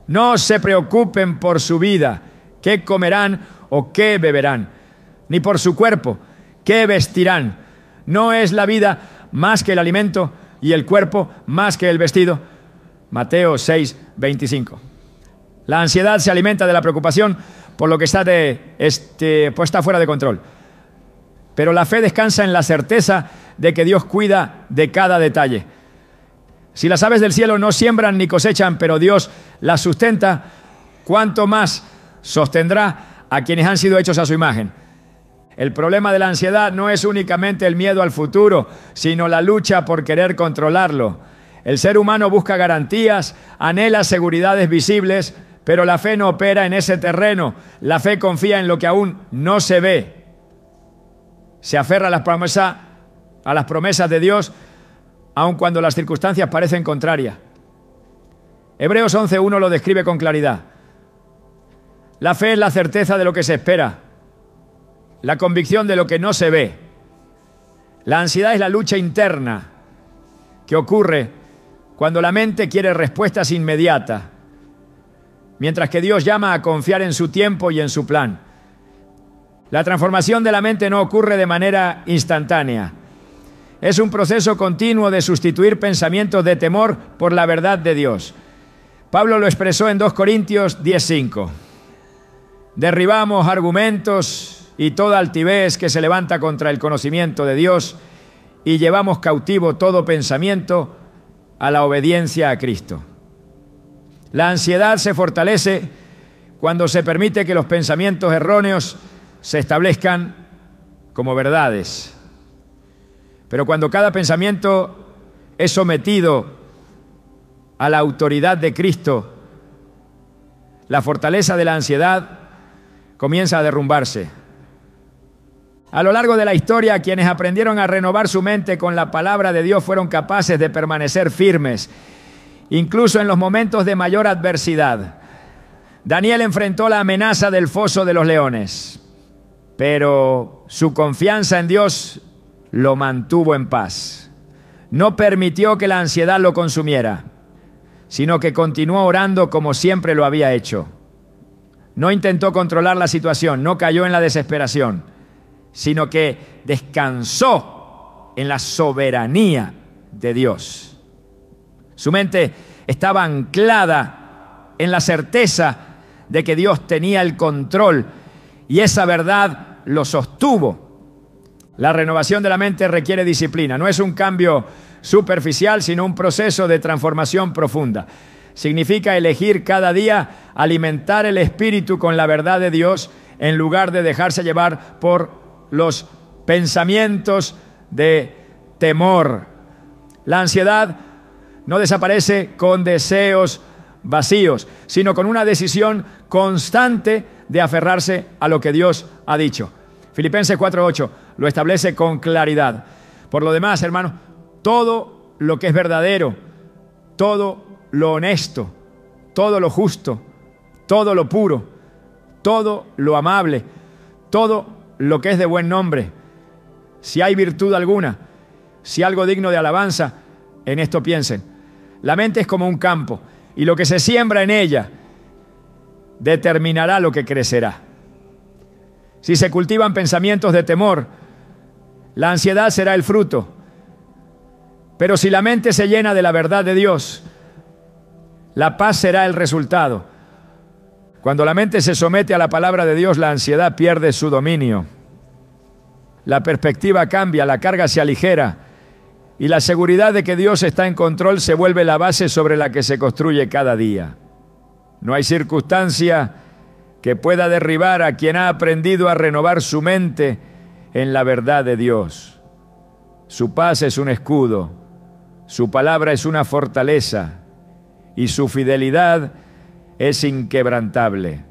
No se preocupen por su vida, qué comerán o qué beberán, ni por su cuerpo, qué vestirán. ¿No es la vida más que el alimento y el cuerpo más que el vestido? Mateo 6:25. La ansiedad se alimenta de la preocupación por lo que está está fuera de control. Pero la fe descansa en la certeza de que Dios cuida de cada detalle. Si las aves del cielo no siembran ni cosechan, pero Dios las sustenta, ¿cuánto más sostendrá a quienes han sido hechos a su imagen? El problema de la ansiedad no es únicamente el miedo al futuro, sino la lucha por querer controlarlo. El ser humano busca garantías, anhela seguridades visibles, pero la fe no opera en ese terreno. La fe confía en lo que aún no se ve. Se aferra a las promesas de Dios, aun cuando las circunstancias parecen contrarias. Hebreos 11:1 lo describe con claridad. La fe es la certeza de lo que se espera, la convicción de lo que no se ve. La ansiedad es la lucha interna que ocurre cuando la mente quiere respuestas inmediatas, mientras que Dios llama a confiar en su tiempo y en su plan. La transformación de la mente no ocurre de manera instantánea. Es un proceso continuo de sustituir pensamientos de temor por la verdad de Dios. Pablo lo expresó en 2 Corintios 10:5. Derribamos argumentos y toda altivez que se levanta contra el conocimiento de Dios y llevamos cautivo todo pensamiento a la obediencia a Cristo. La ansiedad se fortalece cuando se permite que los pensamientos erróneos se establezcan como verdades. Pero cuando cada pensamiento es sometido a la autoridad de Cristo, la fortaleza de la ansiedad comienza a derrumbarse. A lo largo de la historia, quienes aprendieron a renovar su mente con la palabra de Dios fueron capaces de permanecer firmes, incluso en los momentos de mayor adversidad. Daniel enfrentó la amenaza del foso de los leones, pero su confianza en Dios lo mantuvo en paz. No permitió que la ansiedad lo consumiera, sino que continuó orando como siempre lo había hecho. No intentó controlar la situación, no cayó en la desesperación, sino que descansó en la soberanía de Dios. Su mente estaba anclada en la certeza de que Dios tenía el control y esa verdad lo sostuvo. La renovación de la mente requiere disciplina. No es un cambio superficial, sino un proceso de transformación profunda. Significa elegir cada día alimentar el espíritu con la verdad de Dios en lugar de dejarse llevar por los pensamientos de temor. La ansiedad no desaparece con deseos vacíos, sino con una decisión constante de aferrarse a lo que Dios ha dicho. Filipenses 4:8 lo establece con claridad. Por lo demás, hermanos, todo lo que es verdadero, todo lo honesto, todo lo justo, todo lo puro, todo lo amable, todo lo que es de buen nombre, si hay virtud alguna, si algo digno de alabanza, en esto piensen. La mente es como un campo y lo que se siembra en ella determinará lo que crecerá. Si se cultivan pensamientos de temor, la ansiedad será el fruto. Pero si la mente se llena de la verdad de Dios, la paz será el resultado. Cuando la mente se somete a la palabra de Dios, la ansiedad pierde su dominio. La perspectiva cambia, la carga se aligera y la seguridad de que Dios está en control se vuelve la base sobre la que se construye cada día. No hay circunstancia que pueda derribar a quien ha aprendido a renovar su mente en la verdad de Dios. Su paz es un escudo, su palabra es una fortaleza y su fidelidad es inquebrantable.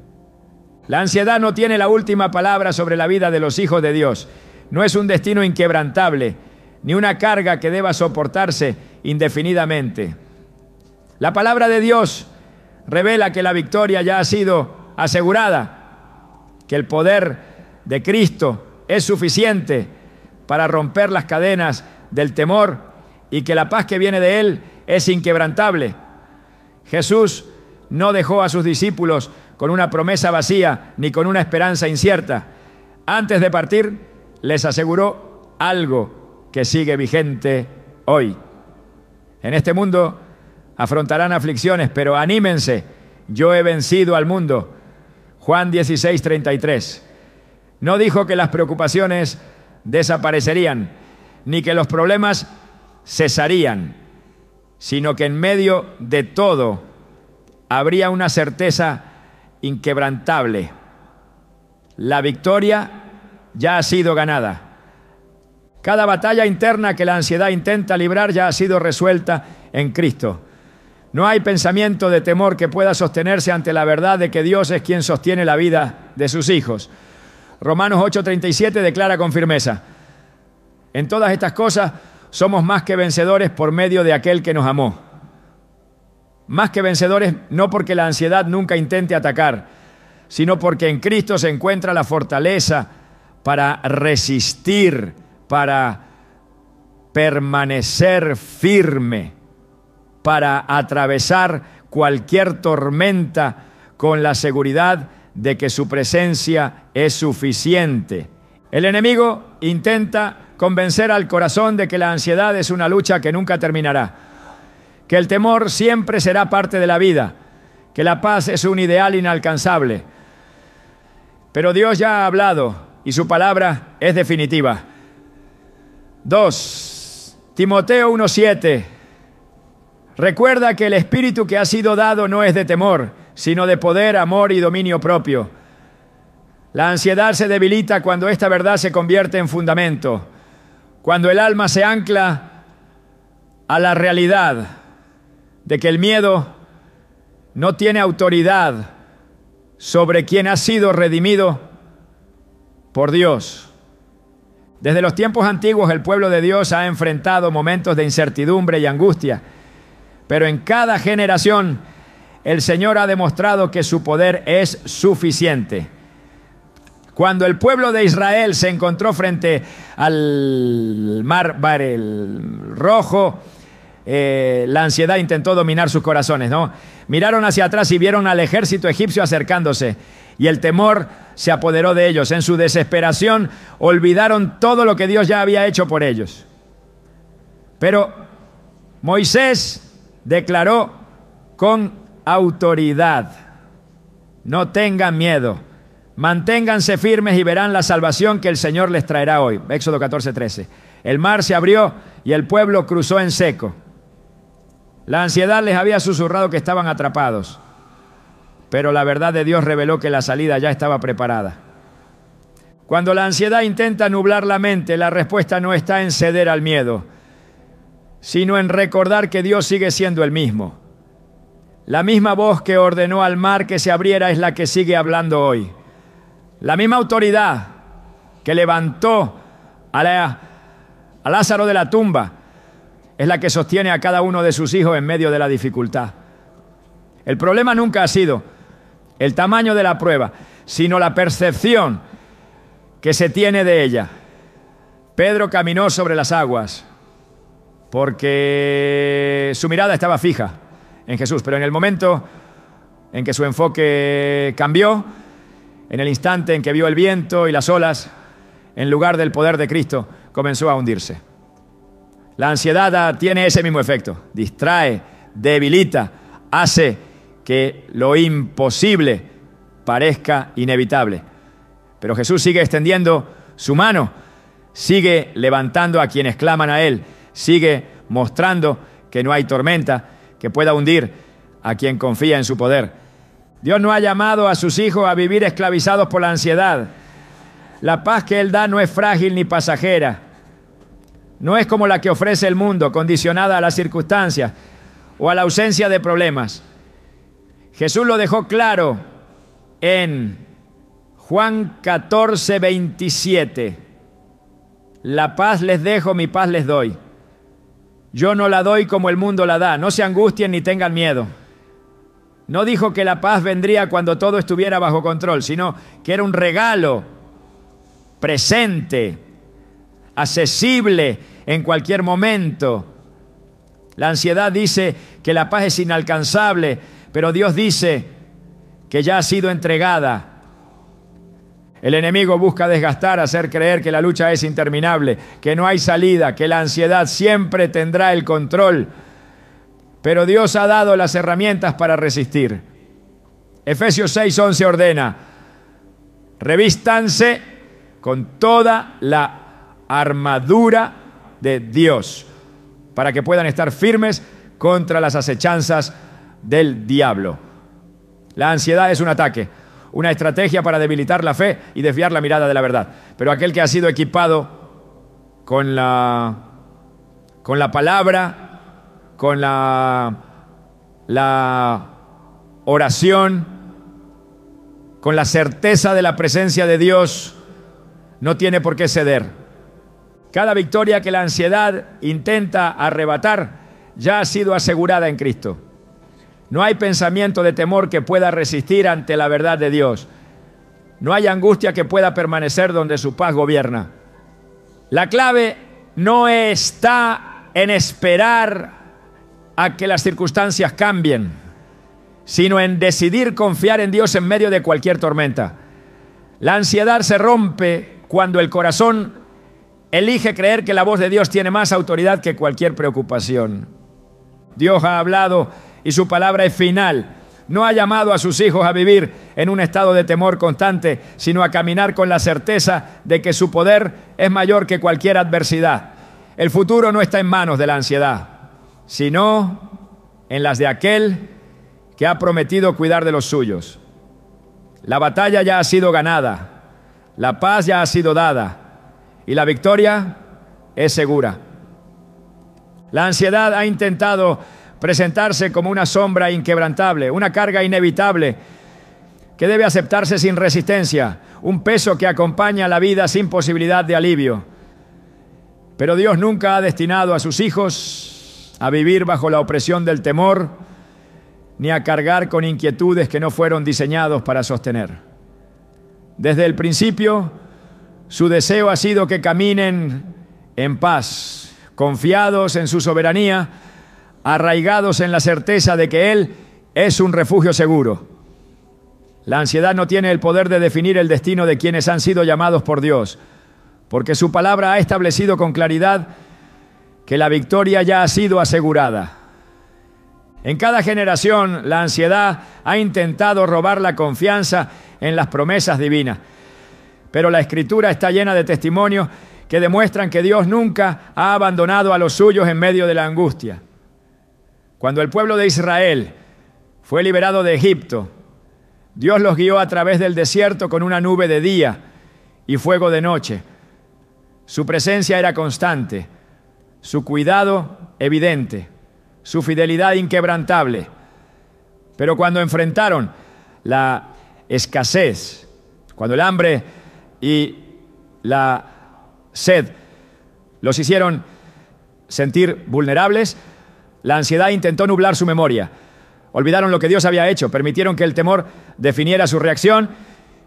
La ansiedad no tiene la última palabra sobre la vida de los hijos de Dios. No es un destino inquebrantable, ni una carga que deba soportarse indefinidamente. La palabra de Dios revela que la victoria ya ha sido asegurada, que el poder de Cristo es suficiente para romper las cadenas del temor y que la paz que viene de Él es inquebrantable. Jesús no dejó a sus discípulos con una promesa vacía ni con una esperanza incierta. Antes de partir, les aseguró algo que sigue vigente hoy. En este mundo afrontarán aflicciones, pero anímense, yo he vencido al mundo. Juan 16:33. No dijo que las preocupaciones desaparecerían, ni que los problemas cesarían, sino que en medio de todo habría una certeza inquebrantable. La victoria ya ha sido ganada. Cada batalla interna que la ansiedad intenta librar ya ha sido resuelta en Cristo. No hay pensamiento de temor que pueda sostenerse ante la verdad de que Dios es quien sostiene la vida de sus hijos. Romanos 8:37 declara con firmeza: en todas estas cosas somos más que vencedores por medio de aquel que nos amó. Más que vencedores no porque la ansiedad nunca intente atacar, sino porque en Cristo se encuentra la fortaleza para resistir, para permanecer firme, para atravesar cualquier tormenta con la seguridad de que su presencia es suficiente. El enemigo intenta convencer al corazón de que la ansiedad es una lucha que nunca terminará, que el temor siempre será parte de la vida, que la paz es un ideal inalcanzable. Pero Dios ya ha hablado y su palabra es definitiva. 2 Timoteo 1:7. Recuerda que el espíritu que ha sido dado no es de temor, sino de poder, amor y dominio propio. La ansiedad se debilita cuando esta verdad se convierte en fundamento, cuando el alma se ancla a la realidad de que el miedo no tiene autoridad sobre quien ha sido redimido por Dios. Desde los tiempos antiguos el pueblo de Dios ha enfrentado momentos de incertidumbre y angustia, pero en cada generación el Señor ha demostrado que su poder es suficiente. Cuando el pueblo de Israel se encontró frente al mar Rojo, la ansiedad intentó dominar sus corazones, ¿no? Miraron hacia atrás y vieron al ejército egipcio acercándose, y el temor se apoderó de ellos. En su desesperación olvidaron todo lo que Dios ya había hecho por ellos. Pero Moisés declaró con autoridad: no tengan miedo, manténganse firmes y verán la salvación que el Señor les traerá hoy. Éxodo 14:13. El mar se abrió y el pueblo cruzó en seco. La ansiedad les había susurrado que estaban atrapados, pero la verdad de Dios reveló que la salida ya estaba preparada. Cuando la ansiedad intenta nublar la mente, la respuesta no está en ceder al miedo, sino en recordar que Dios sigue siendo el mismo. La misma voz que ordenó al mar que se abriera es la que sigue hablando hoy. La misma autoridad que levantó a Lázaro de la tumba es la que sostiene a cada uno de sus hijos en medio de la dificultad. El problema nunca ha sido el tamaño de la prueba, sino la percepción que se tiene de ella. Pedro caminó sobre las aguas porque su mirada estaba fija en Jesús, pero en el momento en que su enfoque cambió, en el instante en que vio el viento y las olas, en lugar del poder de Cristo, comenzó a hundirse. La ansiedad tiene ese mismo efecto: distrae, debilita, hace que lo imposible parezca inevitable. Pero Jesús sigue extendiendo su mano, sigue levantando a quienes claman a Él, sigue mostrando que no hay tormenta que pueda hundir a quien confía en su poder. Dios no ha llamado a sus hijos a vivir esclavizados por la ansiedad. La paz que Él da no es frágil ni pasajera. No es como la que ofrece el mundo, condicionada a las circunstancias o a la ausencia de problemas. Jesús lo dejó claro en Juan 14:27. La paz les dejo, mi paz les doy. Yo no la doy como el mundo la da. No se angustien ni tengan miedo. No dijo que la paz vendría cuando todo estuviera bajo control, sino que era un regalo presente, accesible en cualquier momento. La ansiedad dice que la paz es inalcanzable, pero Dios dice que ya ha sido entregada. El enemigo busca desgastar, hacer creer que la lucha es interminable, que no hay salida, que la ansiedad siempre tendrá el control. Pero Dios ha dado las herramientas para resistir. Efesios 6:11 ordena: revístanse con toda la armadura de Dios para que puedan estar firmes contra las acechanzas del diablo. La ansiedad es un ataque, una estrategia para debilitar la fe y desviar la mirada de la verdad. Pero aquel que ha sido equipado con la palabra, con la oración, con la certeza de la presencia de Dios, no tiene por qué ceder. Cada victoria que la ansiedad intenta arrebatar ya ha sido asegurada en Cristo. No hay pensamiento de temor que pueda resistir ante la verdad de Dios. No hay angustia que pueda permanecer donde su paz gobierna. La clave no está en esperar a que las circunstancias cambien, sino en decidir confiar en Dios en medio de cualquier tormenta. La ansiedad se rompe cuando el corazón elige creer que la voz de Dios tiene más autoridad que cualquier preocupación. Dios ha hablado y su palabra es final. No ha llamado a sus hijos a vivir en un estado de temor constante, sino a caminar con la certeza de que su poder es mayor que cualquier adversidad. El futuro no está en manos de la ansiedad, sino en las de aquel que ha prometido cuidar de los suyos. La batalla ya ha sido ganada, la paz ya ha sido dada y la victoria es segura. La ansiedad ha intentado presentarse como una sombra inquebrantable, una carga inevitable que debe aceptarse sin resistencia, un peso que acompaña la vida sin posibilidad de alivio. Pero Dios nunca ha destinado a sus hijos a vivir bajo la opresión del temor, ni a cargar con inquietudes que no fueron diseñados para sostener. Desde el principio, su deseo ha sido que caminen en paz, confiados en su soberanía, arraigados en la certeza de que Él es un refugio seguro. La ansiedad no tiene el poder de definir el destino de quienes han sido llamados por Dios, porque su palabra ha establecido con claridad que la victoria ya ha sido asegurada. En cada generación, la ansiedad ha intentado robar la confianza en las promesas divinas, pero la Escritura está llena de testimonios que demuestran que Dios nunca ha abandonado a los suyos en medio de la angustia. Cuando el pueblo de Israel fue liberado de Egipto, Dios los guió a través del desierto con una nube de día y fuego de noche. Su presencia era constante, su cuidado evidente, su fidelidad inquebrantable. Pero cuando enfrentaron la escasez, cuando el hambre y la sed los hicieron sentir vulnerables, la ansiedad intentó nublar su memoria. Olvidaron lo que Dios había hecho, permitieron que el temor definiera su reacción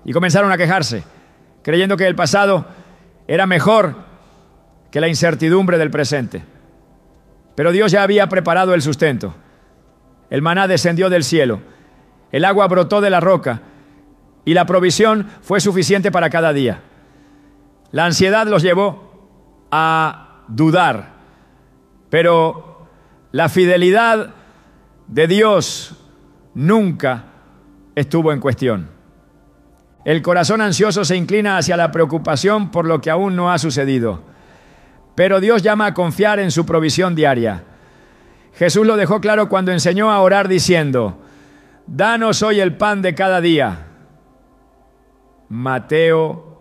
y comenzaron a quejarse, creyendo que el pasado era mejor que la incertidumbre del presente. Pero Dios ya había preparado el sustento. El maná descendió del cielo, el agua brotó de la roca y la provisión fue suficiente para cada día. La ansiedad los llevó a dudar, pero la fidelidad de Dios nunca estuvo en cuestión. El corazón ansioso se inclina hacia la preocupación por lo que aún no ha sucedido. Pero Dios llama a confiar en su provisión diaria. Jesús lo dejó claro cuando enseñó a orar diciendo: danos hoy el pan de cada día. Mateo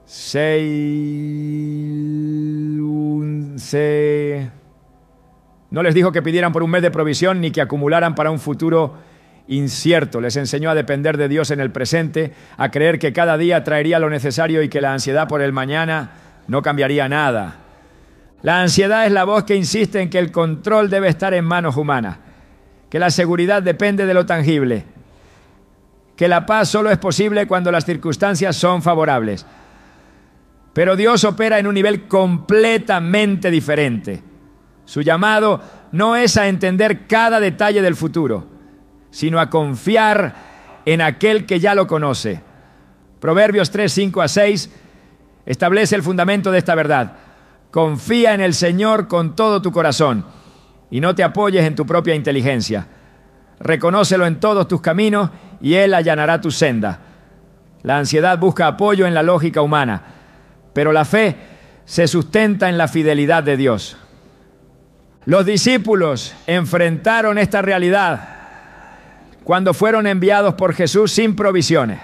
6:11. No les dijo que pidieran por un mes de provisión ni que acumularan para un futuro incierto. Les enseñó a depender de Dios en el presente, a creer que cada día traería lo necesario y que la ansiedad por el mañana no cambiaría nada. La ansiedad es la voz que insiste en que el control debe estar en manos humanas, que la seguridad depende de lo tangible, que la paz solo es posible cuando las circunstancias son favorables. Pero Dios opera en un nivel completamente diferente. Su llamado no es a entender cada detalle del futuro, sino a confiar en aquel que ya lo conoce. Proverbios 3, 5 a 6 establece el fundamento de esta verdad. Confía en el Señor con todo tu corazón y no te apoyes en tu propia inteligencia. Reconócelo en todos tus caminos y Él allanará tu senda. La ansiedad busca apoyo en la lógica humana, pero la fe se sustenta en la fidelidad de Dios. Los discípulos enfrentaron esta realidad cuando fueron enviados por Jesús sin provisiones.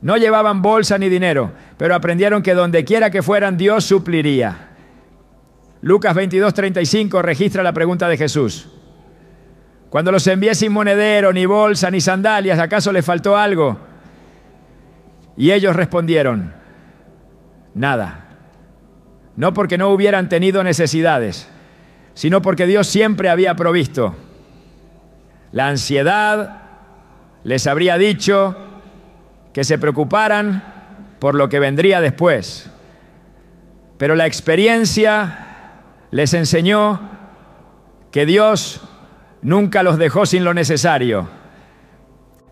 No llevaban bolsa ni dinero, pero aprendieron que donde quiera que fueran, Dios supliría. Lucas 22:35 registra la pregunta de Jesús. Cuando los envié sin monedero, ni bolsa, ni sandalias, ¿acaso les faltó algo? Y ellos respondieron, nada. No porque no hubieran tenido necesidades, sino porque Dios siempre había provisto. La ansiedad les habría dicho que se preocuparan por lo que vendría después. Pero la experiencia les enseñó que Dios nunca los dejó sin lo necesario.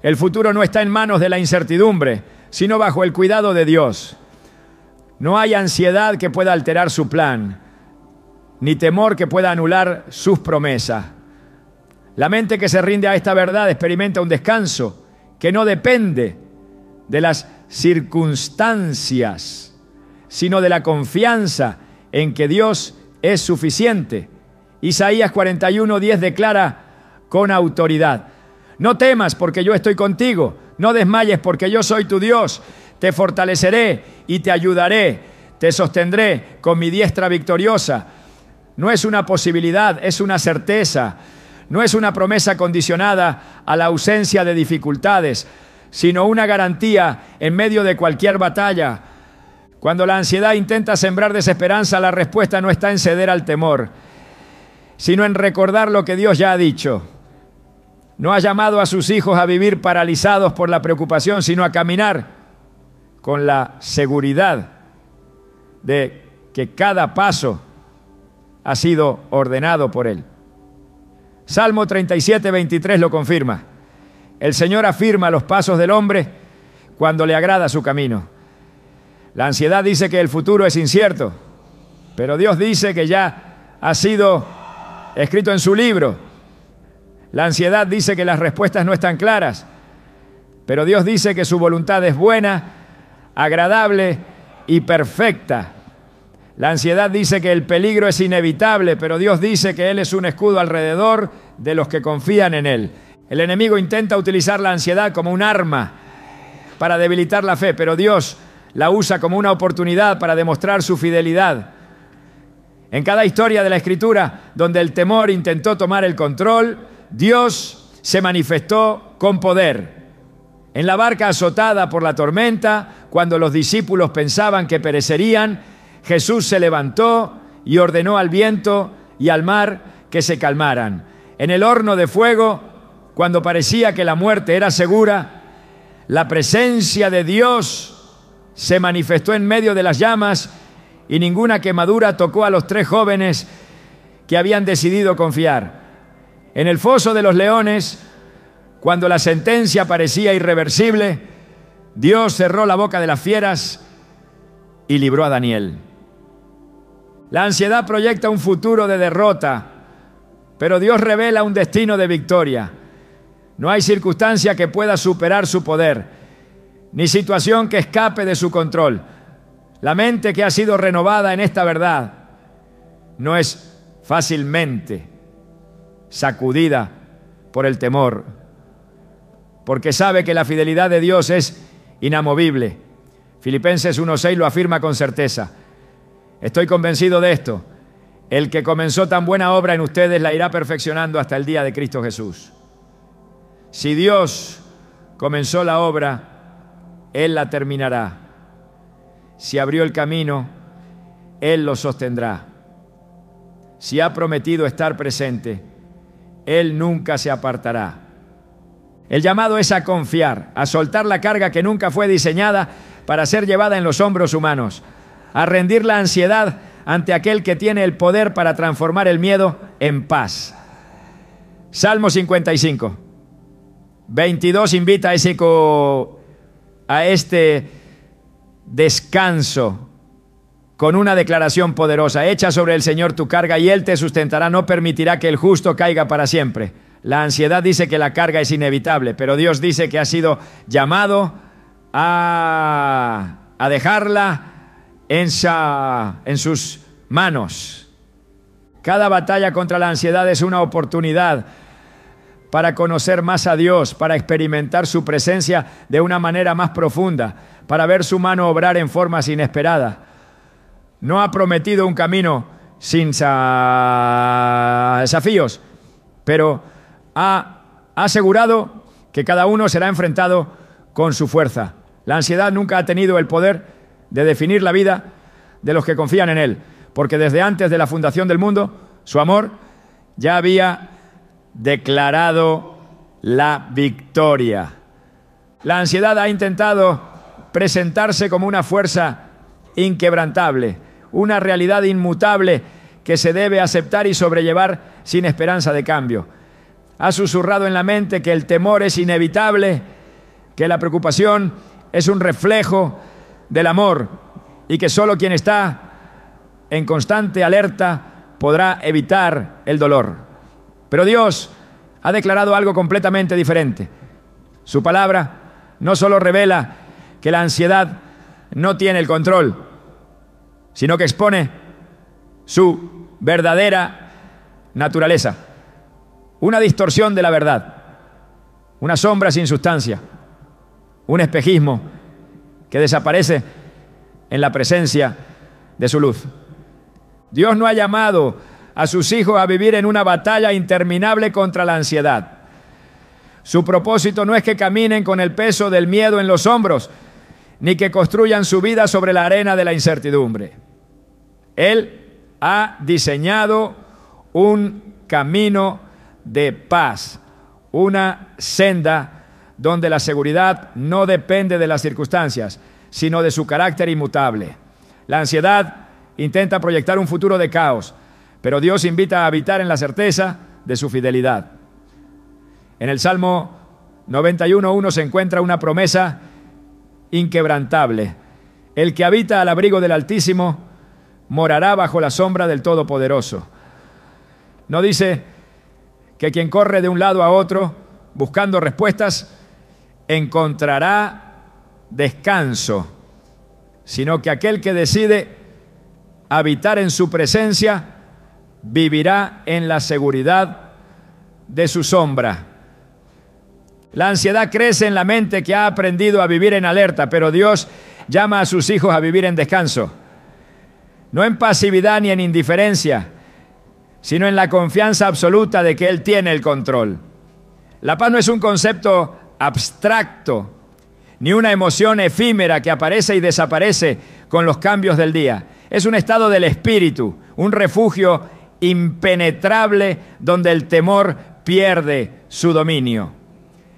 El futuro no está en manos de la incertidumbre, sino bajo el cuidado de Dios. No hay ansiedad que pueda alterar su plan, ni temor que pueda anular sus promesas. La mente que se rinde a esta verdad experimenta un descanso que no depende de las circunstancias, sino de la confianza en que Dios es suficiente. Isaías 41:10 declara con autoridad: no temas porque yo estoy contigo, no desmayes porque yo soy tu Dios, te fortaleceré y te ayudaré, te sostendré con mi diestra victoriosa. No es una posibilidad, es una certeza. No es una promesa condicionada a la ausencia de dificultades, sino una garantía en medio de cualquier batalla. Cuando la ansiedad intenta sembrar desesperanza, la respuesta no está en ceder al temor, sino en recordar lo que Dios ya ha dicho. No ha llamado a sus hijos a vivir paralizados por la preocupación, sino a caminar con la seguridad de que cada paso ha sido ordenado por Él. Salmo 37:23 lo confirma. El Señor afirma los pasos del hombre cuando le agrada su camino. La ansiedad dice que el futuro es incierto, pero Dios dice que ya ha sido escrito en su libro. La ansiedad dice que las respuestas no están claras, pero Dios dice que su voluntad es buena, agradable y perfecta. La ansiedad dice que el peligro es inevitable, pero Dios dice que Él es un escudo alrededor de los que confían en Él. El enemigo intenta utilizar la ansiedad como un arma para debilitar la fe, pero Dios la usa como una oportunidad para demostrar su fidelidad. En cada historia de la Escritura donde el temor intentó tomar el control, Dios se manifestó con poder. En la barca azotada por la tormenta, cuando los discípulos pensaban que perecerían, Jesús se levantó y ordenó al viento y al mar que se calmaran. En el horno de fuego, cuando parecía que la muerte era segura, la presencia de Dios se manifestó en medio de las llamas y ninguna quemadura tocó a los 3 jóvenes que habían decidido confiar. En el foso de los leones, cuando la sentencia parecía irreversible, Dios cerró la boca de las fieras y libró a Daniel. La ansiedad proyecta un futuro de derrota, pero Dios revela un destino de victoria. No hay circunstancia que pueda superar su poder, ni situación que escape de su control. La mente que ha sido renovada en esta verdad no es fácilmente sacudida por el temor, porque sabe que la fidelidad de Dios es inamovible. Filipenses 1:6 lo afirma con certeza. Estoy convencido de esto: el que comenzó tan buena obra en ustedes la irá perfeccionando hasta el día de Cristo Jesús. Si Dios comenzó la obra, Él la terminará. Si abrió el camino, Él lo sostendrá. si ha prometido estar presente, Él nunca se apartará. El llamado es a confiar, a soltar la carga que nunca fue diseñada para ser llevada en los hombros humanos, a rendir la ansiedad ante aquel que tiene el poder para transformar el miedo en paz. Salmo 55, 22 invita a este descanso con una declaración poderosa: echa sobre el Señor tu carga y Él te sustentará, no permitirá que el justo caiga para siempre. La ansiedad dice que la carga es inevitable, pero Dios dice que ha sido llamado a dejarla en sus manos. Cada batalla contra la ansiedad es una oportunidad para conocer más a Dios, para experimentar su presencia de una manera más profunda, para ver su mano obrar en formas inesperadas. No ha prometido un camino sin desafíos, pero ha asegurado que cada uno será enfrentado con su fuerza. La ansiedad nunca ha tenido el poder de definir la vida de los que confían en Él, porque desde antes de la fundación del mundo, su amor ya había declarado la victoria. La ansiedad ha intentado presentarse como una fuerza inquebrantable, una realidad inmutable que se debe aceptar y sobrellevar sin esperanza de cambio. Ha susurrado en la mente que el temor es inevitable, que la preocupación es un reflejo del amor y que solo quien está en constante alerta podrá evitar el dolor. Pero Dios ha declarado algo completamente diferente. Su palabra no solo revela que la ansiedad no tiene el control, sino que expone su verdadera naturaleza. Una distorsión de la verdad, una sombra sin sustancia, un espejismo que desaparece en la presencia de su luz. Dios no ha llamado a sus hijos a vivir en una batalla interminable contra la ansiedad. Su propósito no es que caminen con el peso del miedo en los hombros, ni que construyan su vida sobre la arena de la incertidumbre. Él ha diseñado un camino de paz, una senda donde la seguridad no depende de las circunstancias, sino de su carácter inmutable. La ansiedad intenta proyectar un futuro de caos, pero Dios invita a habitar en la certeza de su fidelidad. En el Salmo 91:1 se encuentra una promesa inquebrantable: el que habita al abrigo del Altísimo morará bajo la sombra del Todopoderoso. No dice que quien corre de un lado a otro buscando respuestas encontrará descanso, sino que aquel que decide habitar en su presencia vivirá en la seguridad de su sombra. La ansiedad crece en la mente que ha aprendido a vivir en alerta, pero Dios llama a sus hijos a vivir en descanso, no en pasividad ni en indiferencia, sino en la confianza absoluta de que Él tiene el control. La paz no es un concepto abstracto, ni una emoción efímera que aparece y desaparece con los cambios del día. Es un estado del espíritu, un refugio impenetrable donde el temor pierde su dominio.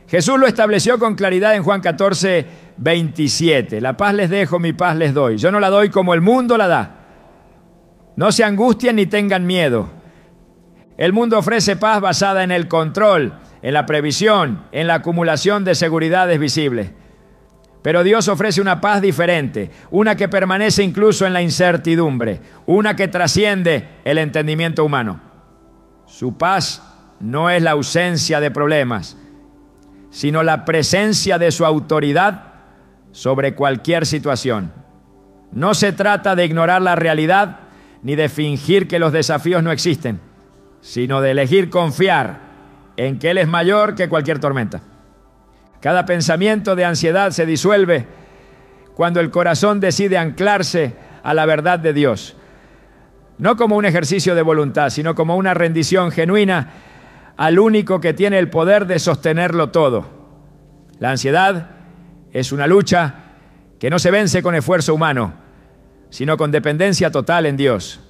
Jesús lo estableció con claridad en Juan 14:27. La paz les dejo, mi paz les doy. Yo no la doy como el mundo la da. No se angustien ni tengan miedo. El mundo ofrece paz basada en el control, en la previsión, en la acumulación de seguridades visibles. Pero Dios ofrece una paz diferente, una que permanece incluso en la incertidumbre, una que trasciende el entendimiento humano. Su paz no es la ausencia de problemas, sino la presencia de su autoridad sobre cualquier situación. No se trata de ignorar la realidad ni de fingir que los desafíos no existen, sino de elegir confiar en que Él es mayor que cualquier tormenta. Cada pensamiento de ansiedad se disuelve cuando el corazón decide anclarse a la verdad de Dios, no como un ejercicio de voluntad, sino como una rendición genuina al único que tiene el poder de sostenerlo todo. La ansiedad es una lucha que no se vence con esfuerzo humano, sino con dependencia total en Dios.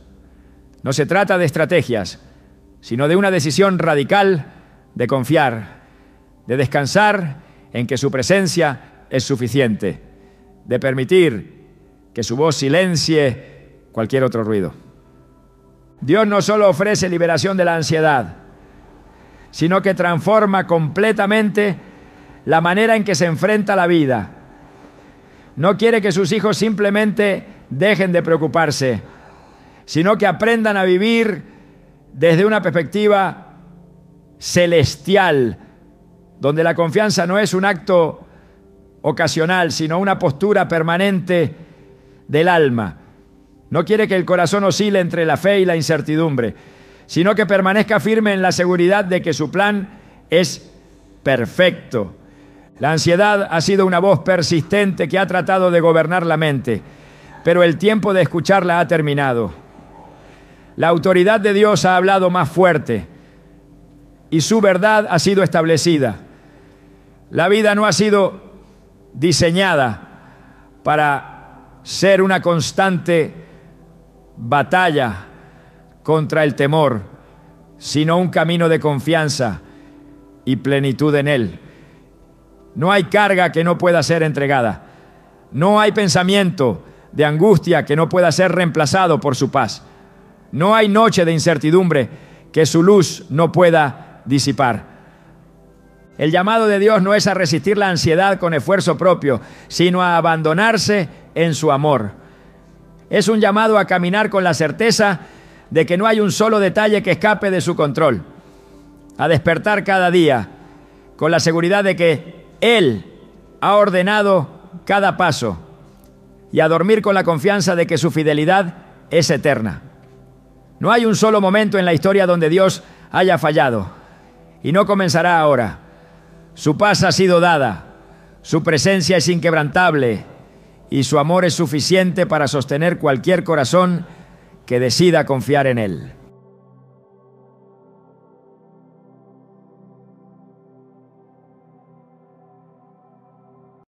No se trata de estrategias, sino de una decisión radical de confiar, de descansar en que su presencia es suficiente, de permitir que su voz silencie cualquier otro ruido. Dios no solo ofrece liberación de la ansiedad, sino que transforma completamente la manera en que se enfrenta la vida. No quiere que sus hijos simplemente dejen de preocuparse, sino que aprendan a vivir desde una perspectiva celestial, donde la confianza no es un acto ocasional, sino una postura permanente del alma. No quiere que el corazón oscile entre la fe y la incertidumbre, sino que permanezca firme en la seguridad de que su plan es perfecto. La ansiedad ha sido una voz persistente que ha tratado de gobernar la mente, pero el tiempo de escucharla ha terminado. La autoridad de Dios ha hablado más fuerte y su verdad ha sido establecida. La vida no ha sido diseñada para ser una constante batalla contra el temor, sino un camino de confianza y plenitud en Él. No hay carga que no pueda ser entregada. No hay pensamiento de angustia que no pueda ser reemplazado por su paz. No hay noche de incertidumbre que su luz no pueda disipar. El llamado de Dios no es a resistir la ansiedad con esfuerzo propio, sino a abandonarse en su amor. Es un llamado a caminar con la certeza de que no hay un solo detalle que escape de su control, a despertar cada día con la seguridad de que Él ha ordenado cada paso y a dormir con la confianza de que su fidelidad es eterna. No hay un solo momento en la historia donde Dios haya fallado y no comenzará ahora. Su paz ha sido dada, su presencia es inquebrantable y su amor es suficiente para sostener cualquier corazón que decida confiar en Él.